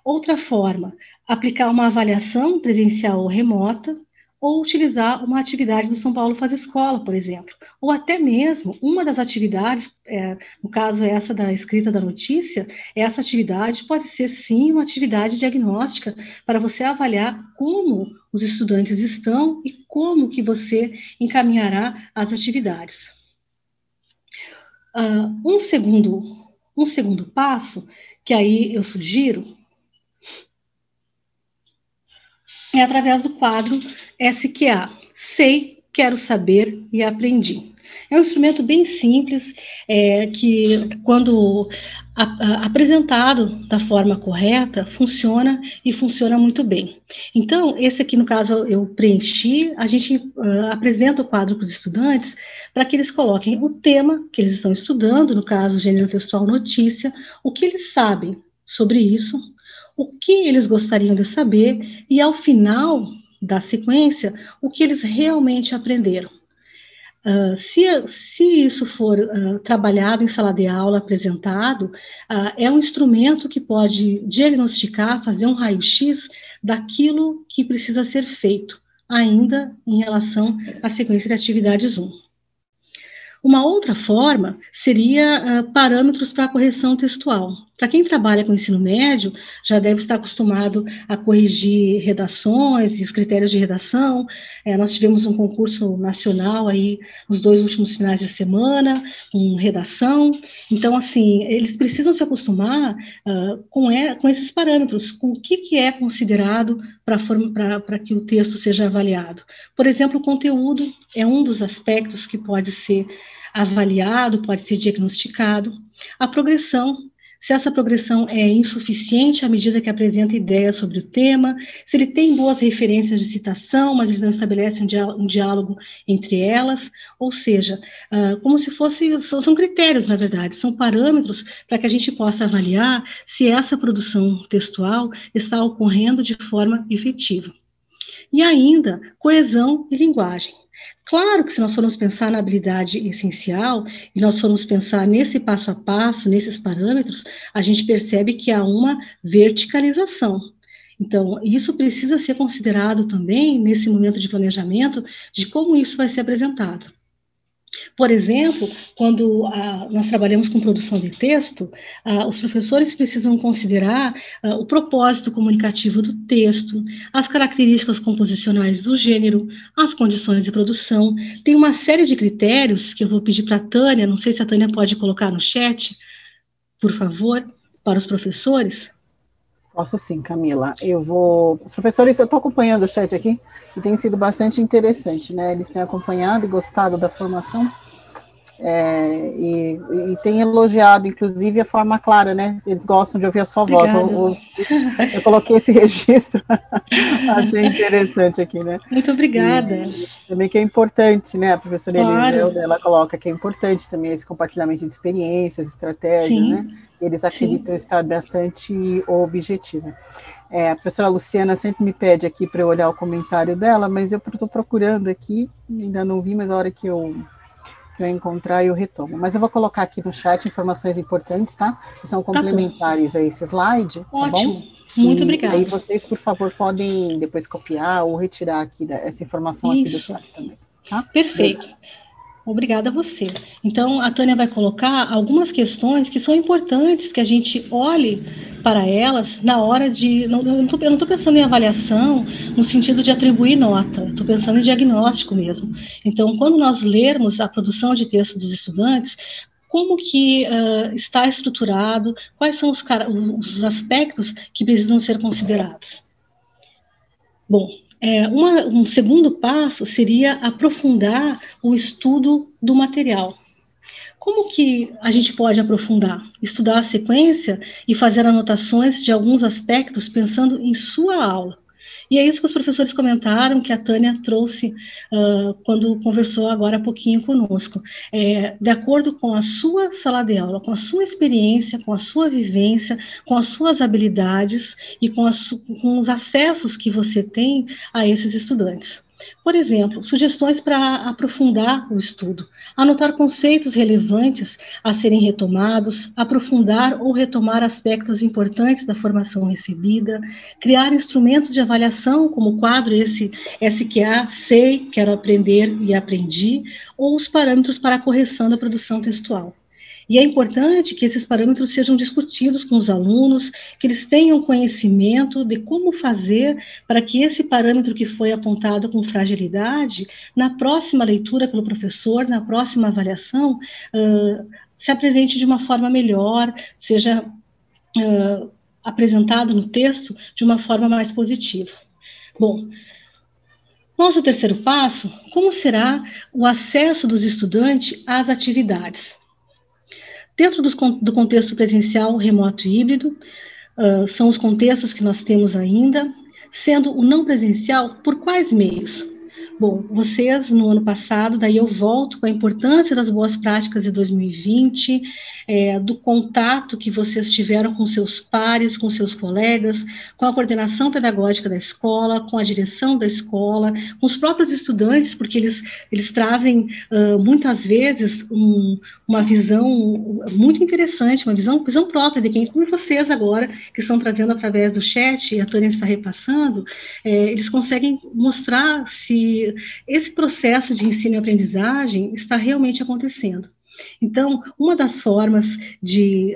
B: Outra forma, aplicar uma avaliação presencial ou remota, ou utilizar uma atividade do São Paulo Faz Escola, por exemplo. Ou até mesmo, uma das atividades, no caso essa da escrita da notícia, essa atividade pode ser sim uma atividade diagnóstica para você avaliar como os estudantes estão e como que você encaminhará as atividades. Um segundo passo, que aí eu sugiro, é através do quadro SQA, Sei, Quero Saber e Aprendi. É um instrumento bem simples, que quando apresentado da forma correta, funciona e funciona muito bem. Então, esse aqui, no caso, eu preenchi, a gente apresenta o quadro para os estudantes para que eles coloquem o tema que eles estão estudando, no caso, gênero textual notícia, o que eles sabem sobre isso, o que eles gostariam de saber e, ao final da sequência, o que eles realmente aprenderam. Se isso for trabalhado em sala de aula, apresentado, é um instrumento que pode diagnosticar, fazer um raio-x daquilo que precisa ser feito, ainda em relação à sequência de atividades 1. Uma outra forma seria parâmetros para a correção textual. Para quem trabalha com ensino médio, já deve estar acostumado a corrigir redações e os critérios de redação. Nós tivemos um concurso nacional aí nos 2 últimos finais de semana, com redação. Então, assim, eles precisam se acostumar com esses parâmetros, com o que é considerado para que o texto seja avaliado. Por exemplo, o conteúdo é um dos aspectos que pode ser avaliado, pode ser diagnosticado. A progressão, se essa progressão é insuficiente à medida que apresenta ideias sobre o tema, se ele tem boas referências de citação, mas ele não estabelece um diálogo entre elas, ou seja, como se fossem, são critérios, na verdade, são parâmetros para que a gente possa avaliar se essa produção textual está ocorrendo de forma efetiva. E ainda, coesão e linguagem. Claro que se nós formos pensar na habilidade essencial, e nós formos pensar nesse passo a passo, nesses parâmetros, a gente percebe que há uma verticalização. Então, isso precisa ser considerado também nesse momento de planejamento, de como isso vai ser apresentado. Por exemplo, quando nós trabalhamos com produção de texto, os professores precisam considerar o propósito comunicativo do texto, as características composicionais do gênero, as condições de produção. Tem uma série de critérios que eu vou pedir para a Tânia, não sei se a Tânia pode colocar no chat, por favor, para os professores.
A: Posso sim, Camila. Os professores, eu estou acompanhando o chat aqui, e tem sido bastante interessante, né? Eles têm acompanhado e gostado da formação, e têm elogiado, inclusive, a forma clara, né? Eles gostam de ouvir a sua voz. Eu coloquei esse registro, achei interessante aqui, né?
B: Muito obrigada.
A: E também que é importante, né? A professora Eliseu, ela coloca que é importante também esse compartilhamento de experiências, estratégias, sim, né? Eles acreditam estar bastante objetivo. A professora Luciana sempre me pede aqui para eu olhar o comentário dela, mas eu estou procurando aqui, ainda não vi, mas a hora que eu encontrar, eu retomo. Mas eu vou colocar aqui no chat informações importantes, tá? Que são complementares a esse slide, tá bom?
B: Ótimo, muito obrigada.
A: Aí vocês, por favor, podem depois copiar ou retirar aqui essa informação aqui do chat também, tá?
B: Perfeito. Obrigada a você. Então, a Tânia vai colocar algumas questões que são importantes que a gente olhe para elas na hora de... eu não estou pensando em avaliação no sentido de atribuir nota, estou pensando em diagnóstico mesmo. Então, quando nós lermos a produção de texto dos estudantes, como que está estruturado, quais são os aspectos que precisam ser considerados. Bom, um segundo passo seria aprofundar o estudo do material. Como que a gente pode aprofundar? Estudar a sequência e fazer anotações de alguns aspectos pensando em sua aula. E é isso que os professores comentaram, que a Tânia trouxe quando conversou agora há pouquinho conosco. De acordo com a sua sala de aula, com a sua experiência, com a sua vivência, com as suas habilidades e com os acessos que você tem a esses estudantes. Por exemplo, sugestões para aprofundar o estudo, anotar conceitos relevantes a serem retomados, aprofundar ou retomar aspectos importantes da formação recebida, criar instrumentos de avaliação, como o quadro esse SQA, Sei, Quero Aprender e Aprendi, ou os parâmetros para a correção da produção textual. E é importante que esses parâmetros sejam discutidos com os alunos, que eles tenham conhecimento de como fazer para que esse parâmetro que foi apontado com fragilidade, na próxima leitura pelo professor, na próxima avaliação, se apresente de uma forma melhor, seja apresentado no texto de uma forma mais positiva. Bom, nosso terceiro passo, como será o acesso dos estudantes às atividades? Dentro do contexto presencial, remoto e híbrido, são os contextos que nós temos ainda, sendo o não presencial, por quais meios? Bom, vocês, no ano passado, daí eu volto com a importância das boas práticas de 2020, do contato que vocês tiveram com seus pares, com seus colegas, com a coordenação pedagógica da escola, com a direção da escola, com os próprios estudantes, porque eles trazem, muitas vezes, uma visão muito interessante, uma visão própria de quem, como vocês agora, que estão trazendo através do chat, e a Tânia está repassando, eles conseguem mostrar se esse processo de ensino e aprendizagem está realmente acontecendo. Então, uma das formas de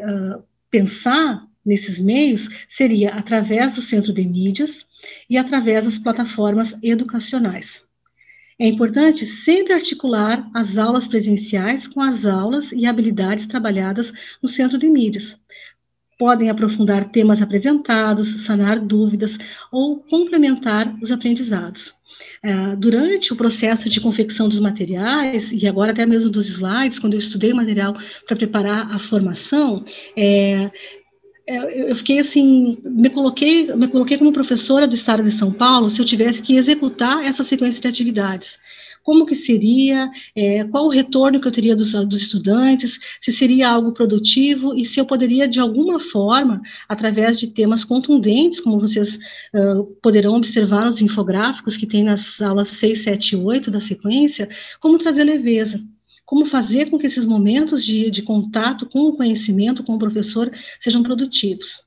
B: pensar nesses meios seria através do centro de mídias e através das plataformas educacionais. É importante sempre articular as aulas presenciais com as aulas e habilidades trabalhadas no centro de mídias. Podem aprofundar temas apresentados, sanar dúvidas ou complementar os aprendizados. Durante o processo de confecção dos materiais, e agora até mesmo dos slides, quando eu estudei o material para preparar a formação, eu fiquei assim, me coloquei como professora do Estado de São Paulo, se eu tivesse que executar essa sequência de atividades. Como que seria, qual o retorno que eu teria dos estudantes, se seria algo produtivo e se eu poderia, de alguma forma, através de temas contundentes, como vocês poderão observar nos infográficos que tem nas aulas 6, 7 e 8 da sequência, como trazer leveza. Como fazer com que esses momentos de contato com o conhecimento, com o professor, sejam produtivos.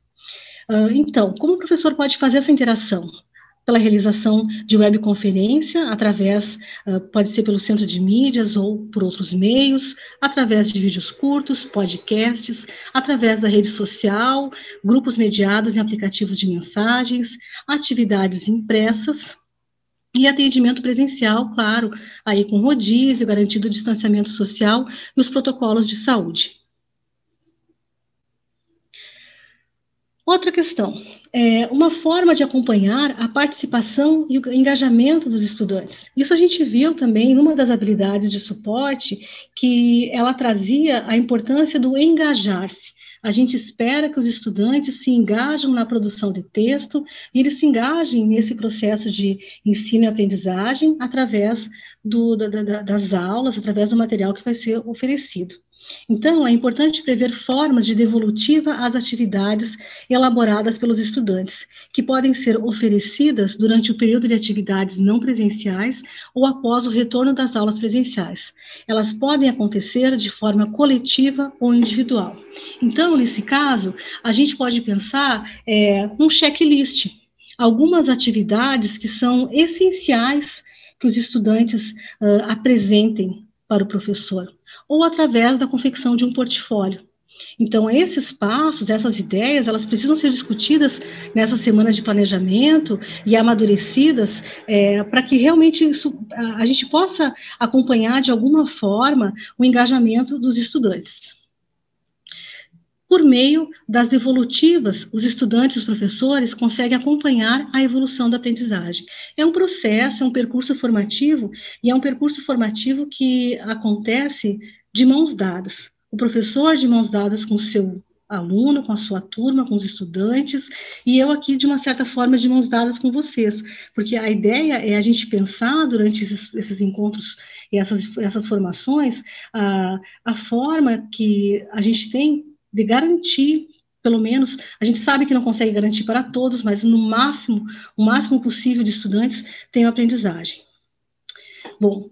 B: Então, como o professor pode fazer essa interação? Pela realização de webconferência, pode ser pelo centro de mídias ou por outros meios, através de vídeos curtos, podcasts, através da rede social, grupos mediados em aplicativos de mensagens, atividades impressas, e atendimento presencial, claro, aí com rodízio, garantido o distanciamento social e os protocolos de saúde. Outra questão, uma forma de acompanhar a participação e o engajamento dos estudantes. Isso a gente viu também numa das habilidades de suporte, que ela trazia a importância do engajar-se. A gente espera que os estudantes se engajam na produção de texto e eles se engajem nesse processo de ensino e aprendizagem através das aulas, através do material que vai ser oferecido. Então, é importante prever formas de devolutiva às atividades elaboradas pelos estudantes, que podem ser oferecidas durante o período de atividades não presenciais ou após o retorno das aulas presenciais. Elas podem acontecer de forma coletiva ou individual. Então, nesse caso, a gente pode pensar um checklist, algumas atividades que são essenciais que os estudantes apresentem para o professor, ou através da confecção de um portfólio. Então, esses passos, essas ideias, elas precisam ser discutidas nessa semana de planejamento e amadurecidas para que realmente a gente possa acompanhar de alguma forma o engajamento dos estudantes. Por meio das devolutivas, os estudantes e os professores conseguem acompanhar a evolução da aprendizagem. É um processo, é um percurso formativo, e é um percurso formativo que acontece de mãos dadas. O professor de mãos dadas com o seu aluno, com a sua turma, com os estudantes, e eu aqui, de uma certa forma, de mãos dadas com vocês, porque a ideia é a gente pensar durante esses encontros e essas formações, a forma que a gente tem de garantir, pelo menos, a gente sabe que não consegue garantir para todos, mas no máximo, o máximo possível de estudantes tenham aprendizagem. Bom,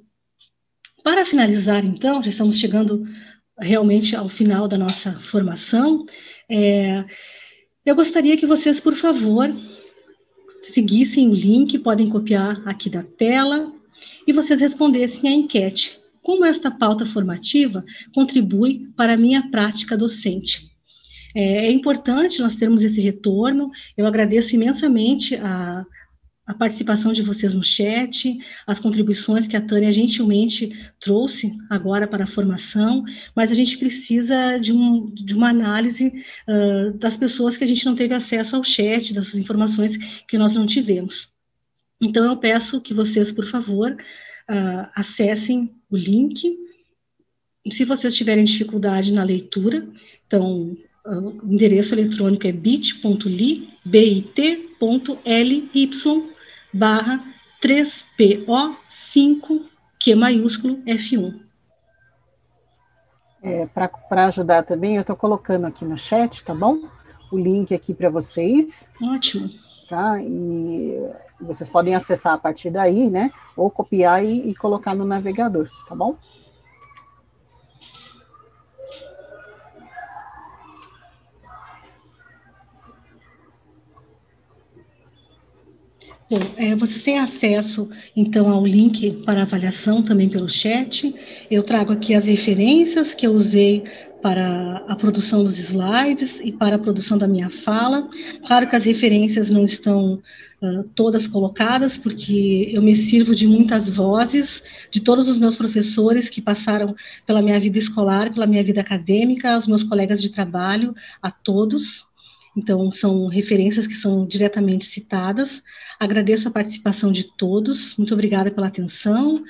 B: para finalizar, então, já estamos chegando realmente ao final da nossa formação, eu gostaria que vocês, por favor, seguissem o link, podem copiar aqui da tela, e vocês respondessem à enquete. Como esta pauta formativa contribui para a minha prática docente? É importante nós termos esse retorno. Eu agradeço imensamente a participação de vocês no chat, as contribuições que a Tânia gentilmente trouxe agora para a formação, mas a gente precisa de uma análise das pessoas que a gente não teve acesso ao chat, dessas informações que nós não tivemos. Então, eu peço que vocês, por favor, acessem o link. Se vocês tiverem dificuldade na leitura, então, o endereço eletrônico é bit.ly, bit.ly/3PO5Q maiúsculo F1.
A: Para ajudar também, eu estou colocando aqui no chat, tá bom? O link aqui para vocês.
B: Ótimo.
A: Tá? E vocês podem acessar a partir daí, né? Ou copiar e colocar no navegador, tá bom?
B: Bom, vocês têm acesso, então, ao link para avaliação também pelo chat. Eu trago aqui as referências que eu usei para a produção dos slides e para a produção da minha fala. Claro que as referências não estão todas colocadas, porque eu me sirvo de muitas vozes, de todos os meus professores que passaram pela minha vida escolar, pela minha vida acadêmica, os meus colegas de trabalho, a todos. Então, são referências que são diretamente citadas. Agradeço a participação de todos, muito obrigada pela atenção.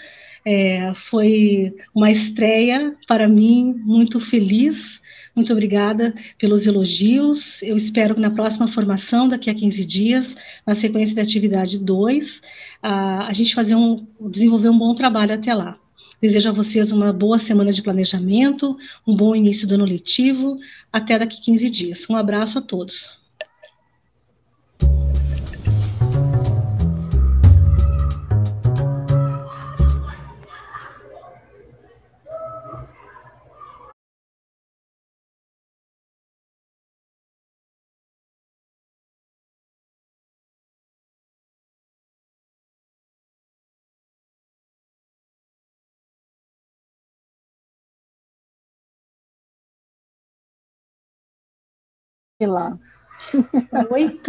B: Foi uma estreia para mim muito feliz. Muito obrigada pelos elogios. Eu espero que na próxima formação, daqui a 15 dias, na sequência da atividade 2, a gente desenvolver um bom trabalho até lá. Desejo a vocês uma boa semana de planejamento, um bom início do ano letivo. Até daqui 15 dias. Um abraço a todos.
A: E lá.
B: Oi,